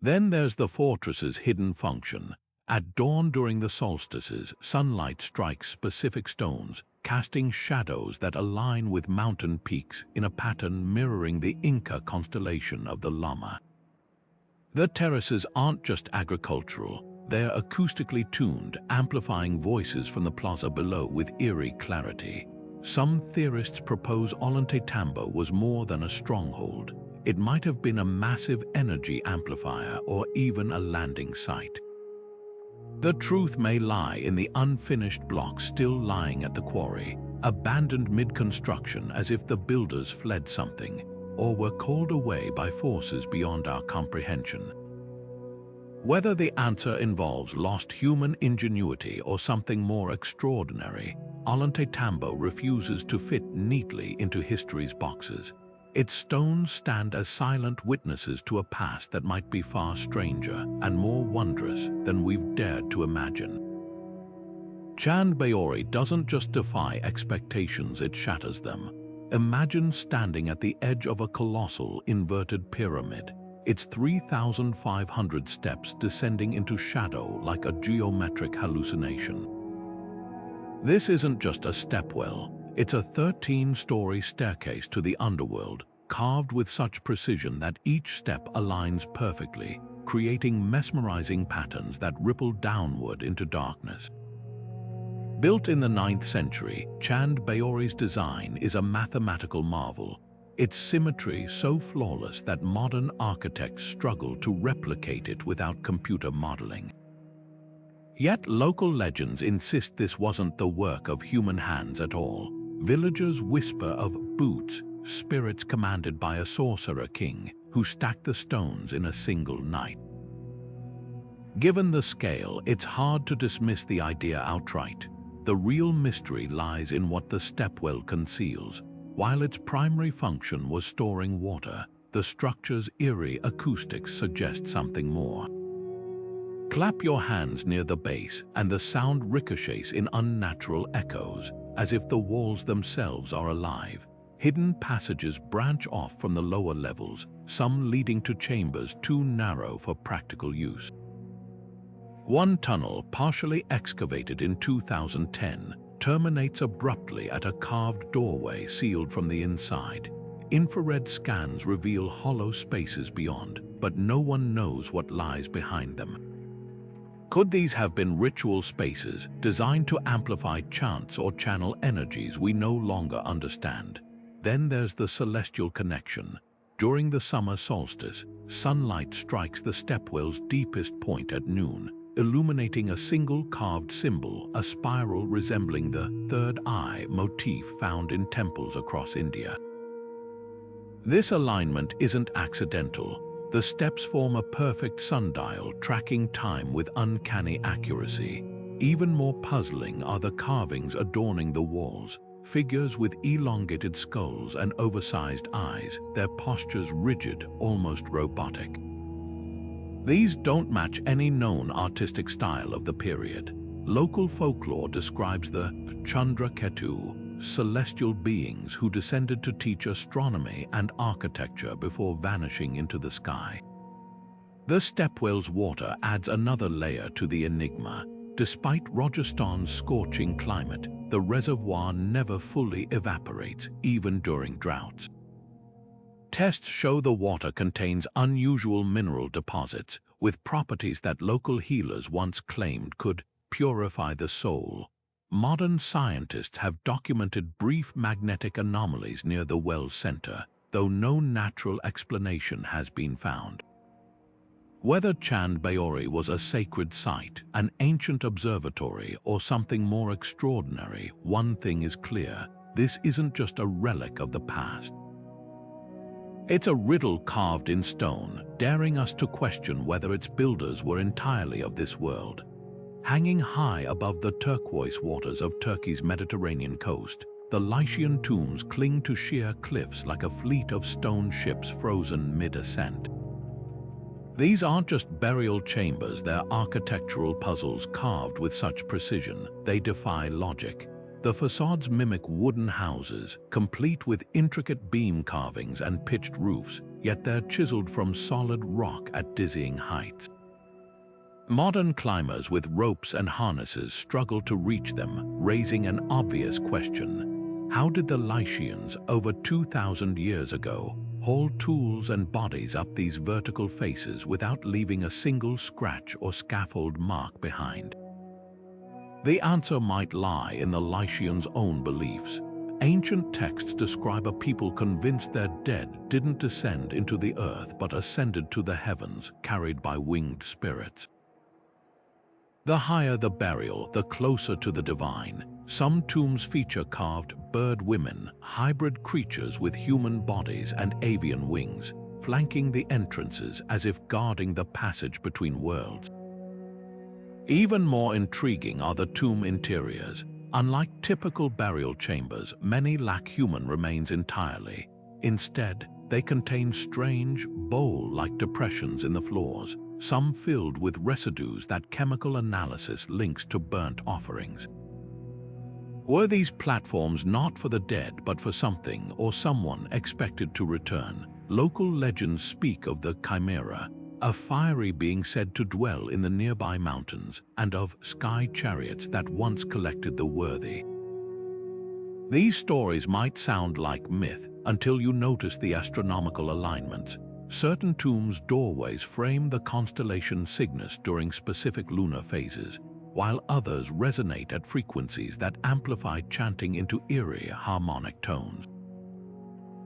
Then there's the fortress's hidden function. At dawn during the solstices, sunlight strikes specific stones, casting shadows that align with mountain peaks in a pattern mirroring the Inca constellation of the Llama. The terraces aren't just agricultural. They're acoustically tuned, amplifying voices from the plaza below with eerie clarity. Some theorists propose Ollantaytambo was more than a stronghold. It might have been a massive energy amplifier or even a landing site. The truth may lie in the unfinished blocks still lying at the quarry, abandoned mid-construction as if the builders fled something, or were called away by forces beyond our comprehension. Whether the answer involves lost human ingenuity or something more extraordinary, Ollantaytambo refuses to fit neatly into history's boxes. Its stones stand as silent witnesses to a past that might be far stranger and more wondrous than we've dared to imagine. Chand Baori doesn't just defy expectations, it shatters them. Imagine standing at the edge of a colossal inverted pyramid, its 3,500 steps descending into shadow like a geometric hallucination. This isn't just a stepwell, it's a 13-story staircase to the underworld, carved with such precision that each step aligns perfectly, creating mesmerizing patterns that ripple downward into darkness. Built in the 9th century, Chand Baori's design is a mathematical marvel, its symmetry so flawless that modern architects struggle to replicate it without computer modeling. Yet local legends insist this wasn't the work of human hands at all. Villagers whisper of boots, spirits commanded by a sorcerer king who stacked the stones in a single night. Given the scale, it's hard to dismiss the idea outright. The real mystery lies in what the stepwell conceals. While its primary function was storing water, the structure's eerie acoustics suggest something more. Clap your hands near the base, and the sound ricochets in unnatural echoes, as if the walls themselves are alive. Hidden passages branch off from the lower levels, some leading to chambers too narrow for practical use. One tunnel, partially excavated in 2010, terminates abruptly at a carved doorway sealed from the inside. Infrared scans reveal hollow spaces beyond, but no one knows what lies behind them. Could these have been ritual spaces designed to amplify chants or channel energies we no longer understand? Then there's the celestial connection. During the summer solstice, sunlight strikes the stepwell's deepest point at noon, illuminating a single carved symbol, a spiral resembling the third eye motif found in temples across India. This alignment isn't accidental. The steps form a perfect sundial, tracking time with uncanny accuracy. Even more puzzling are the carvings adorning the walls, figures with elongated skulls and oversized eyes, their postures rigid, almost robotic. These don't match any known artistic style of the period. Local folklore describes the Chandra Ketu, celestial beings who descended to teach astronomy and architecture before vanishing into the sky. The stepwell's water adds another layer to the enigma. Despite Rajasthan's scorching climate, the reservoir never fully evaporates, even during droughts. Tests show the water contains unusual mineral deposits with properties that local healers once claimed could purify the soul. Modern scientists have documented brief magnetic anomalies near the well's center, though no natural explanation has been found. Whether Chand Baori was a sacred site, an ancient observatory, or something more extraordinary, one thing is clear: this isn't just a relic of the past. It's a riddle carved in stone, daring us to question whether its builders were entirely of this world. Hanging high above the turquoise waters of Turkey's Mediterranean coast, the Lycian tombs cling to sheer cliffs like a fleet of stone ships frozen mid-ascent. These aren't just burial chambers, they're architectural puzzles carved with such precision, they defy logic. The facades mimic wooden houses, complete with intricate beam carvings and pitched roofs, yet they're chiseled from solid rock at dizzying heights. Modern climbers with ropes and harnesses struggle to reach them, raising an obvious question. How did the Lycians, over 2,000 years ago, haul tools and bodies up these vertical faces without leaving a single scratch or scaffold mark behind? The answer might lie in the Lycians' own beliefs. Ancient texts describe a people convinced their dead didn't descend into the earth but ascended to the heavens, carried by winged spirits. The higher the burial, the closer to the divine. Some tombs feature carved bird women, hybrid creatures with human bodies and avian wings, flanking the entrances as if guarding the passage between worlds. Even more intriguing are the tomb interiors. Unlike typical burial chambers, many lack human remains entirely. Instead, they contain strange, bowl-like depressions in the floors, some filled with residues that chemical analysis links to burnt offerings. Were these platforms not for the dead but for something or someone expected to return? Local legends speak of the Chimera, a fiery being said to dwell in the nearby mountains, and of sky chariots that once collected the worthy. These stories might sound like myth until you notice the astronomical alignments. Certain tombs' doorways frame the constellation Cygnus during specific lunar phases, while others resonate at frequencies that amplify chanting into eerie harmonic tones.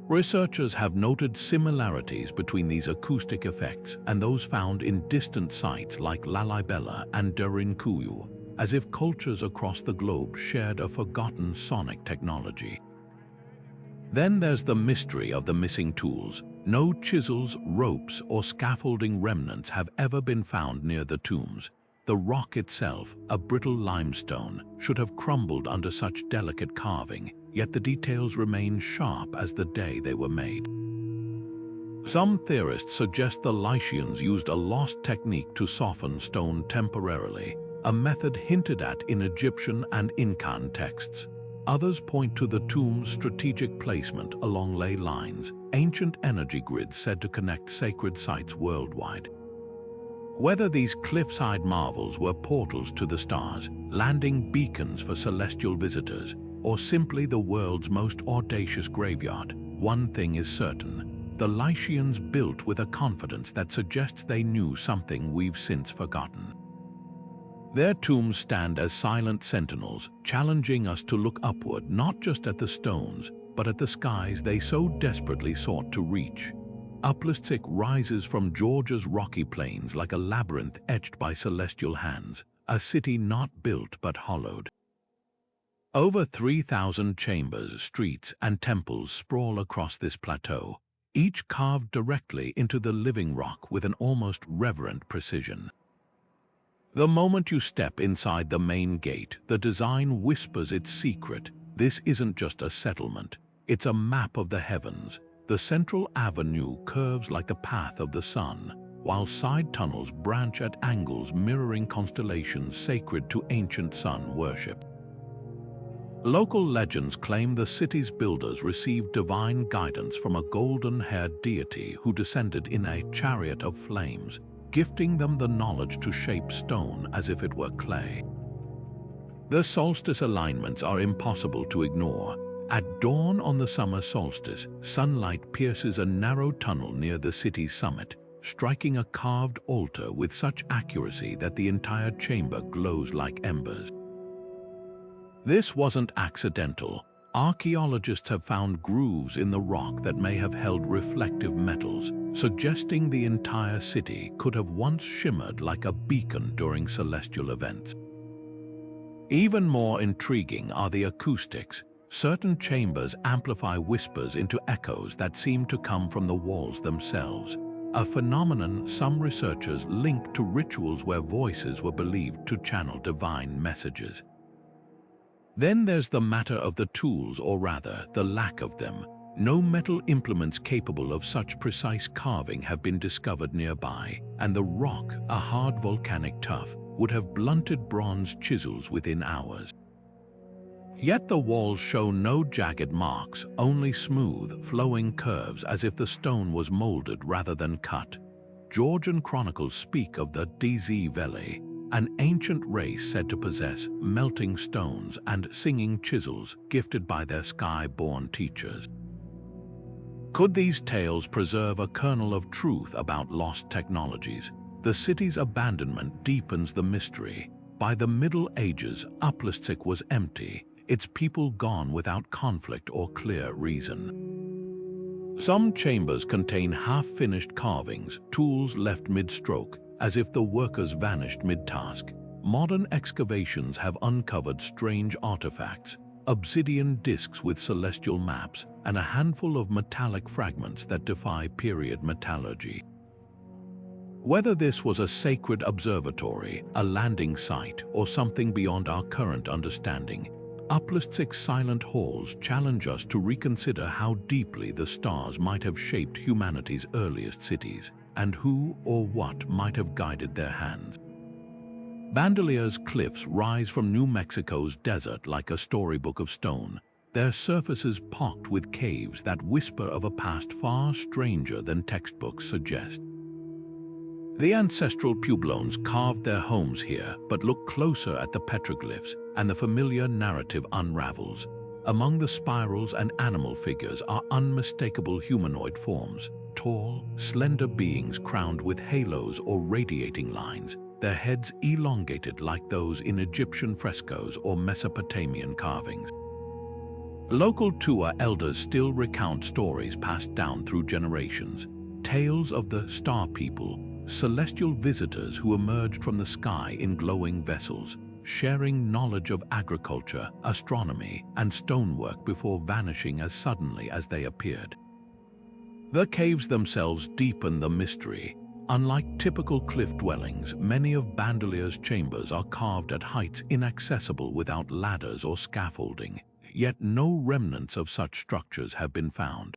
Researchers have noted similarities between these acoustic effects and those found in distant sites like Lalibela and Derinkuyu, as if cultures across the globe shared a forgotten sonic technology. Then there's the mystery of the missing tools. No chisels, ropes, or scaffolding remnants have ever been found near the tombs. The rock itself, a brittle limestone, should have crumbled under such delicate carving, yet the details remain sharp as the day they were made. Some theorists suggest the Lycians used a lost technique to soften stone temporarily, a method hinted at in Egyptian and Incan texts. Others point to the tomb's strategic placement along ley lines, ancient energy grids said to connect sacred sites worldwide. Whether these cliffside marvels were portals to the stars, landing beacons for celestial visitors, or simply the world's most audacious graveyard, one thing is certain: the Lycians built with a confidence that suggests they knew something we've since forgotten. Their tombs stand as silent sentinels, challenging us to look upward not just at the stones, but at the skies they so desperately sought to reach. Uplistsikhe rises from Georgia's rocky plains like a labyrinth etched by celestial hands, a city not built but hollowed. Over 3,000 chambers, streets, and temples sprawl across this plateau, each carved directly into the living rock with an almost reverent precision. The moment you step inside the main gate, the design whispers its secret. This isn't just a settlement, it's a map of the heavens. The central avenue curves like the path of the sun, while side tunnels branch at angles mirroring constellations sacred to ancient sun worship. Local legends claim the city's builders received divine guidance from a golden-haired deity who descended in a chariot of flames, gifting them the knowledge to shape stone as if it were clay. The solstice alignments are impossible to ignore. At dawn on the summer solstice, sunlight pierces a narrow tunnel near the city's summit, striking a carved altar with such accuracy that the entire chamber glows like embers. This wasn't accidental. Archaeologists have found grooves in the rock that may have held reflective metals, suggesting the entire city could have once shimmered like a beacon during celestial events. Even more intriguing are the acoustics. Certain chambers amplify whispers into echoes that seem to come from the walls themselves, a phenomenon some researchers link to rituals where voices were believed to channel divine messages. Then there's the matter of the tools, or rather, the lack of them. No metal implements capable of such precise carving have been discovered nearby, and the rock, a hard volcanic tuff, would have blunted bronze chisels within hours. Yet the walls show no jagged marks, only smooth, flowing curves as if the stone was molded rather than cut. Georgian chronicles speak of the Dziveli, an ancient race said to possess melting stones and singing chisels gifted by their sky-born teachers. Could these tales preserve a kernel of truth about lost technologies? The city's abandonment deepens the mystery. By the Middle Ages, Uplistsikhe was empty, its people gone without conflict or clear reason. Some chambers contain half-finished carvings, tools left mid-stroke, as if the workers vanished mid-task. Modern excavations have uncovered strange artifacts, obsidian discs with celestial maps, and a handful of metallic fragments that defy period metallurgy. Whether this was a sacred observatory, a landing site, or something beyond our current understanding, Uplistsikhe's silent halls challenge us to reconsider how deeply the stars might have shaped humanity's earliest cities, and who or what might have guided their hands. Bandelier's cliffs rise from New Mexico's desert like a storybook of stone, their surfaces pocked with caves that whisper of a past far stranger than textbooks suggest. The ancestral Pueblones carved their homes here, but look closer at the petroglyphs, and the familiar narrative unravels. Among the spirals and animal figures are unmistakable humanoid forms, tall, slender beings crowned with halos or radiating lines, their heads elongated like those in Egyptian frescoes or Mesopotamian carvings. Local Tua elders still recount stories passed down through generations, tales of the Star People, celestial visitors who emerged from the sky in glowing vessels, sharing knowledge of agriculture, astronomy, and stonework before vanishing as suddenly as they appeared. The caves themselves deepen the mystery. Unlike typical cliff dwellings, many of Bandelier's chambers are carved at heights inaccessible without ladders or scaffolding, yet no remnants of such structures have been found.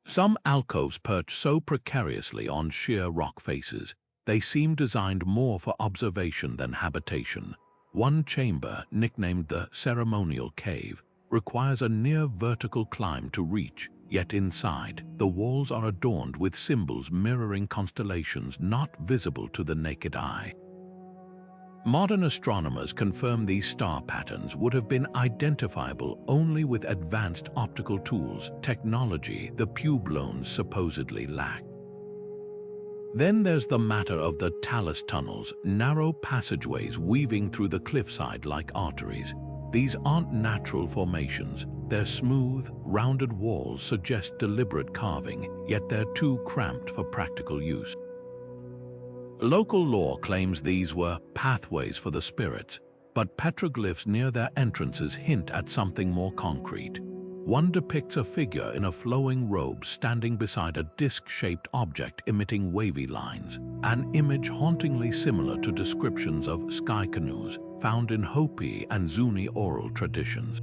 Some alcoves perch so precariously on sheer rock faces, they seem designed more for observation than habitation. One chamber, nicknamed the Ceremonial Cave, requires a near-vertical climb to reach, yet inside, the walls are adorned with symbols mirroring constellations not visible to the naked eye. Modern astronomers confirm these star patterns would have been identifiable only with advanced optical tools, technology the Pueblones supposedly lacked. Then there's the matter of the talus tunnels, narrow passageways weaving through the cliffside like arteries. These aren't natural formations. Their smooth, rounded walls suggest deliberate carving, yet they're too cramped for practical use. Local lore claims these were pathways for the spirits, but petroglyphs near their entrances hint at something more concrete. One depicts a figure in a flowing robe standing beside a disc-shaped object emitting wavy lines, an image hauntingly similar to descriptions of sky canoes found in Hopi and Zuni oral traditions.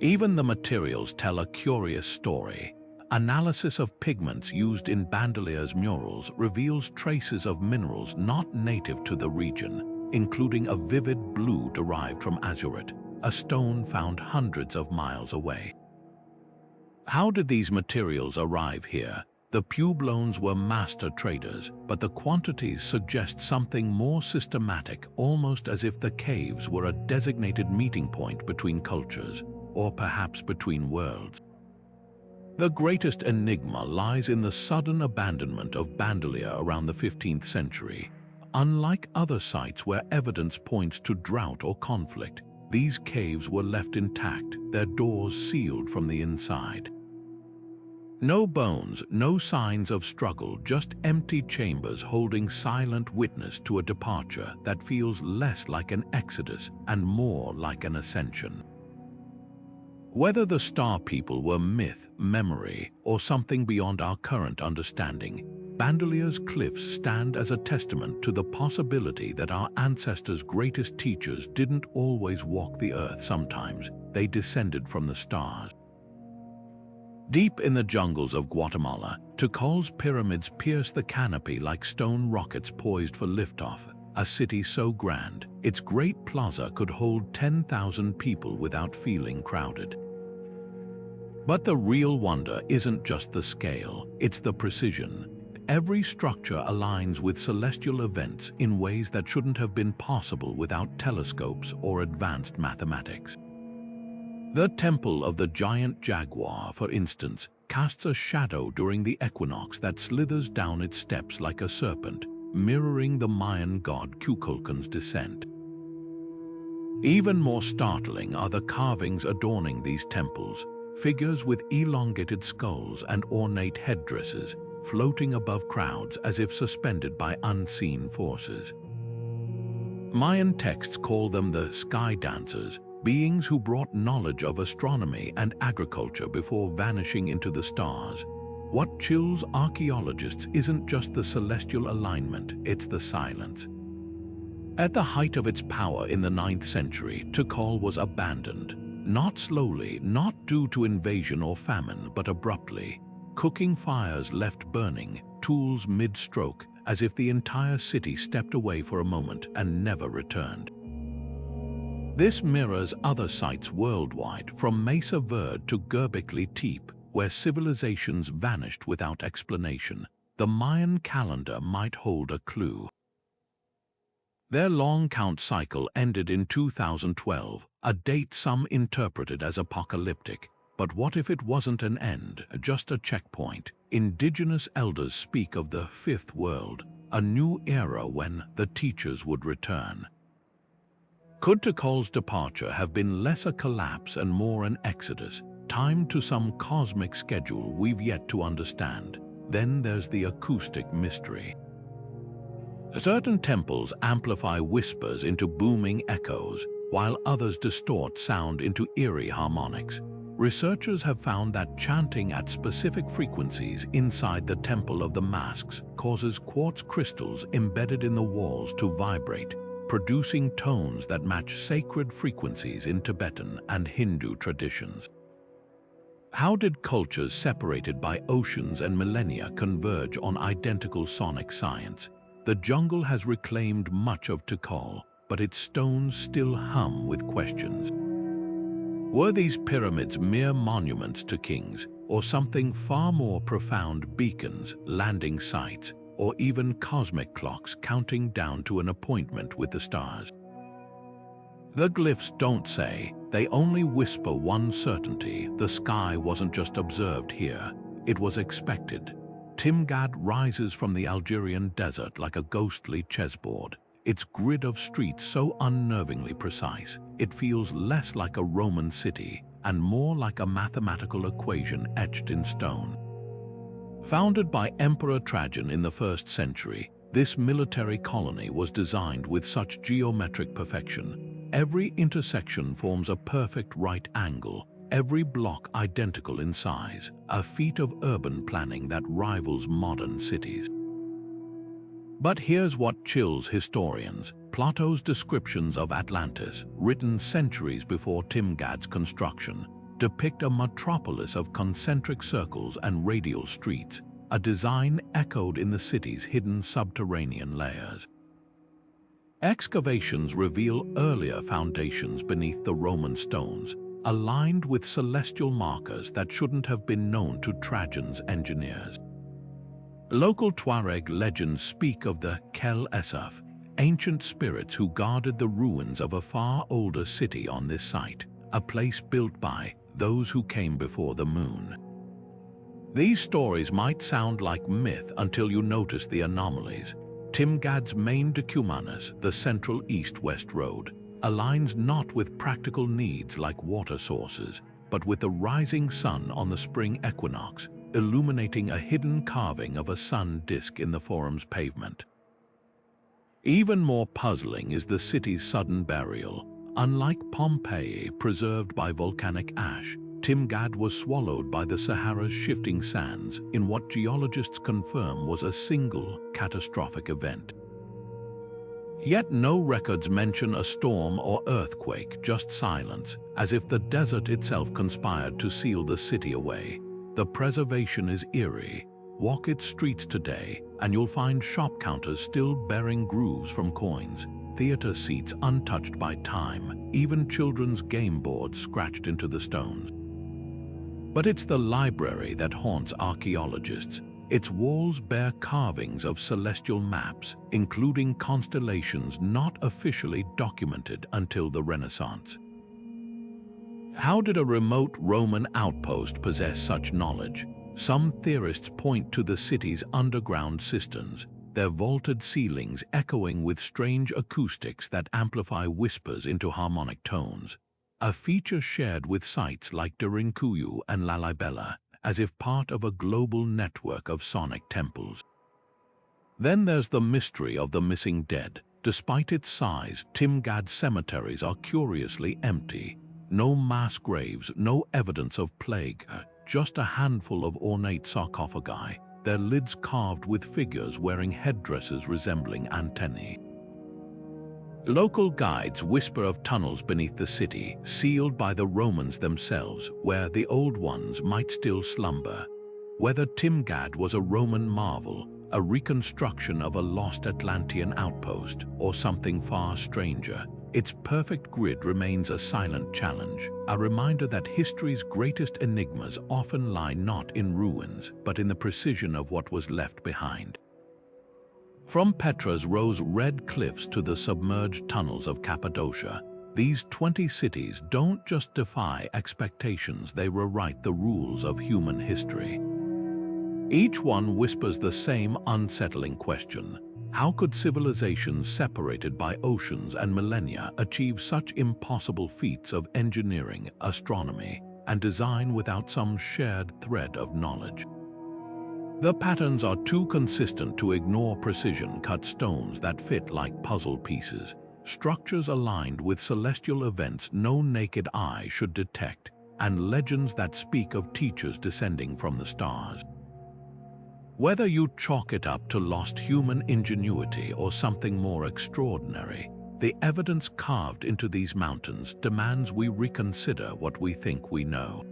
Even the materials tell a curious story. Analysis of pigments used in Bandelier's murals reveals traces of minerals not native to the region, including a vivid blue derived from azurite, a stone found hundreds of miles away. How did these materials arrive here? The Pueblones were master traders, but the quantities suggest something more systematic, almost as if the caves were a designated meeting point between cultures, or perhaps between worlds. The greatest enigma lies in the sudden abandonment of Bandelier around the 15th century. Unlike other sites where evidence points to drought or conflict, these caves were left intact, their doors sealed from the inside. No bones, no signs of struggle, just empty chambers holding silent witness to a departure that feels less like an exodus and more like an ascension. Whether the Star People were myth, memory, or something beyond our current understanding, Bandelier's cliffs stand as a testament to the possibility that our ancestors' greatest teachers didn't always walk the earth. Sometimes they descended from the stars. Deep in the jungles of Guatemala, Tikal's pyramids pierce the canopy like stone rockets poised for liftoff, a city so grand, its great plaza could hold 10,000 people without feeling crowded. But the real wonder isn't just the scale, it's the precision. Every structure aligns with celestial events in ways that shouldn't have been possible without telescopes or advanced mathematics. The Temple of the Giant Jaguar, for instance, casts a shadow during the equinox that slithers down its steps like a serpent, mirroring the Mayan god Kukulkan's descent. Even more startling are the carvings adorning these temples, figures with elongated skulls and ornate headdresses, floating above crowds as if suspended by unseen forces. Mayan texts call them the sky dancers, beings who brought knowledge of astronomy and agriculture before vanishing into the stars. What chills archaeologists isn't just the celestial alignment, it's the silence. At the height of its power in the 9th century, Tikal was abandoned, not slowly, not due to invasion or famine, but abruptly. Cooking fires left burning, tools mid-stroke, as if the entire city stepped away for a moment and never returned. This mirrors other sites worldwide, from Mesa Verde to Gerbeckli Tepe, where civilizations vanished without explanation. The Mayan calendar might hold a clue. Their long count cycle ended in 2012, a date some interpreted as apocalyptic. But what if it wasn't an end, just a checkpoint? Indigenous elders speak of the fifth world, a new era when the teachers would return. Could Tikal's departure have been less a collapse and more an exodus, timed to some cosmic schedule we've yet to understand? Then there's the acoustic mystery. Certain temples amplify whispers into booming echoes, while others distort sound into eerie harmonics. Researchers have found that chanting at specific frequencies inside the Temple of the Masks causes quartz crystals embedded in the walls to vibrate, producing tones that match sacred frequencies in Tibetan and Hindu traditions. How did cultures separated by oceans and millennia converge on identical sonic science? The jungle has reclaimed much of Tikal, but its stones still hum with questions. Were these pyramids mere monuments to kings, or something far more profound, beacons, landing sites, or even cosmic clocks counting down to an appointment with the stars? The glyphs don't say, they only whisper one certainty: the sky wasn't just observed here, it was expected. Timgad rises from the Algerian desert like a ghostly chessboard, its grid of streets so unnervingly precise, it feels less like a Roman city and more like a mathematical equation etched in stone. Founded by Emperor Trajan in the 1st century, this military colony was designed with such geometric perfection. Every intersection forms a perfect right angle, every block identical in size, a feat of urban planning that rivals modern cities. But here's what chills historians. Plato's descriptions of Atlantis, written centuries before Timgad's construction, depict a metropolis of concentric circles and radial streets, a design echoed in the city's hidden subterranean layers. Excavations reveal earlier foundations beneath the Roman stones, aligned with celestial markers that shouldn't have been known to Trajan's engineers. Local Tuareg legends speak of the Kel Esaf, ancient spirits who guarded the ruins of a far older city on this site, a place built by those who came before the moon. These stories might sound like myth until you notice the anomalies. Timgad's main decumanus, the central east-west road, aligns not with practical needs like water sources, but with the rising sun on the spring equinox, illuminating a hidden carving of a sun disk in the forum's pavement. Even more puzzling is the city's sudden burial. Unlike Pompeii, preserved by volcanic ash, Timgad was swallowed by the Sahara's shifting sands in what geologists confirm was a single catastrophic event. Yet no records mention a storm or earthquake, just silence, as if the desert itself conspired to seal the city away. The preservation is eerie. Walk its streets today, and you'll find shop counters still bearing grooves from coins, theater seats untouched by time, even children's game boards scratched into the stones. But it's the library that haunts archaeologists. Its walls bear carvings of celestial maps, including constellations not officially documented until the Renaissance. How did a remote Roman outpost possess such knowledge? Some theorists point to the city's underground cisterns, their vaulted ceilings echoing with strange acoustics that amplify whispers into harmonic tones, a feature shared with sites like Derinkuyu and Lalibela, as if part of a global network of sonic temples. Then there's the mystery of the missing dead. Despite its size, Timgad's cemeteries are curiously empty. No mass graves, no evidence of plague, just a handful of ornate sarcophagi, their lids carved with figures wearing headdresses resembling antennae. Local guides whisper of tunnels beneath the city, sealed by the Romans themselves, where the old ones might still slumber. Whether Timgad was a Roman marvel, a reconstruction of a lost Atlantean outpost, or something far stranger, its perfect grid remains a silent challenge, a reminder that history's greatest enigmas often lie not in ruins, but in the precision of what was left behind. From Petra's rose-red cliffs to the submerged tunnels of Cappadocia, these 20 cities don't just defy expectations, they rewrite the rules of human history. Each one whispers the same unsettling question: how could civilizations separated by oceans and millennia achieve such impossible feats of engineering, astronomy, and design without some shared thread of knowledge? The patterns are too consistent to ignore precision-cut stones that fit like puzzle pieces, structures aligned with celestial events no naked eye should detect, and legends that speak of teachers descending from the stars. Whether you chalk it up to lost human ingenuity or something more extraordinary, the evidence carved into these mountains demands we reconsider what we think we know.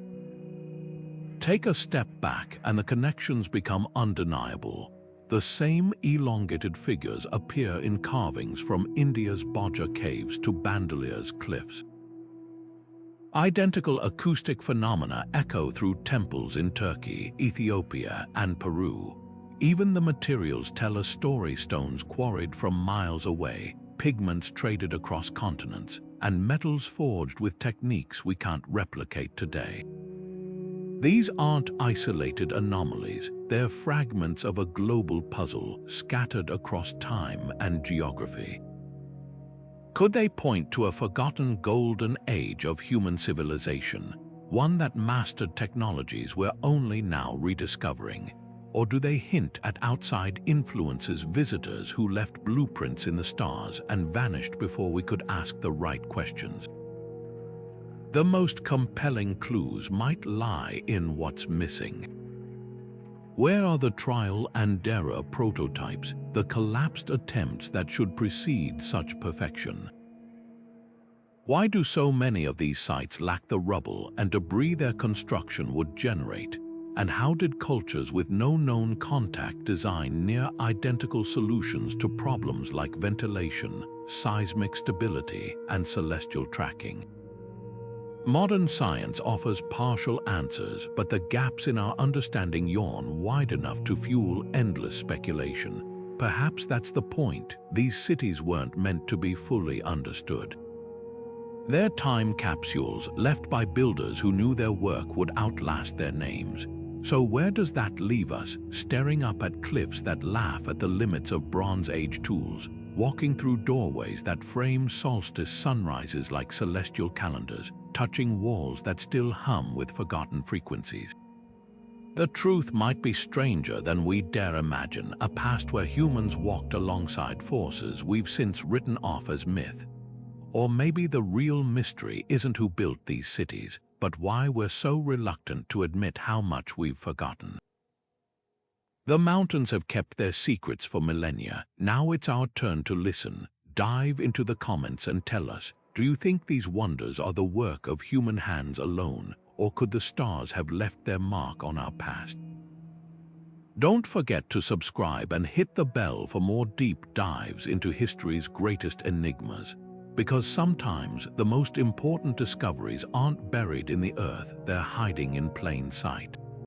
Take a step back and the connections become undeniable. The same elongated figures appear in carvings from India's Bodh caves to Bandelier's cliffs. Identical acoustic phenomena echo through temples in Turkey, Ethiopia, and Peru. Even the materials tell a story: stones quarried from miles away, pigments traded across continents, and metals forged with techniques we can't replicate today. These aren't isolated anomalies, they're fragments of a global puzzle scattered across time and geography. Could they point to a forgotten golden age of human civilization, one that mastered technologies we're only now rediscovering? Or do they hint at outside influences, visitors who left blueprints in the stars and vanished before we could ask the right questions? The most compelling clues might lie in what's missing. Where are the trial and error prototypes, the collapsed attempts that should precede such perfection? Why do so many of these sites lack the rubble and debris their construction would generate? And how did cultures with no known contact design near-identical solutions to problems like ventilation, seismic stability, and celestial tracking? Modern science offers partial answers, but the gaps in our understanding yawn wide enough to fuel endless speculation. Perhaps that's the point. These cities weren't meant to be fully understood. They're time capsules left by builders who knew their work would outlast their names. So where does that leave us, staring up at cliffs that laugh at the limits of Bronze Age tools, walking through doorways that frame solstice sunrises like celestial calendars, touching walls that still hum with forgotten frequencies? The truth might be stranger than we dare imagine, a past where humans walked alongside forces we've since written off as myth. Or maybe the real mystery isn't who built these cities, but why we're so reluctant to admit how much we've forgotten. The mountains have kept their secrets for millennia. Now it's our turn to listen. Dive into the comments and tell us, do you think these wonders are the work of human hands alone, or could the stars have left their mark on our past? Don't forget to subscribe and hit the bell for more deep dives into history's greatest enigmas. Because sometimes the most important discoveries aren't buried in the earth, they're hiding in plain sight.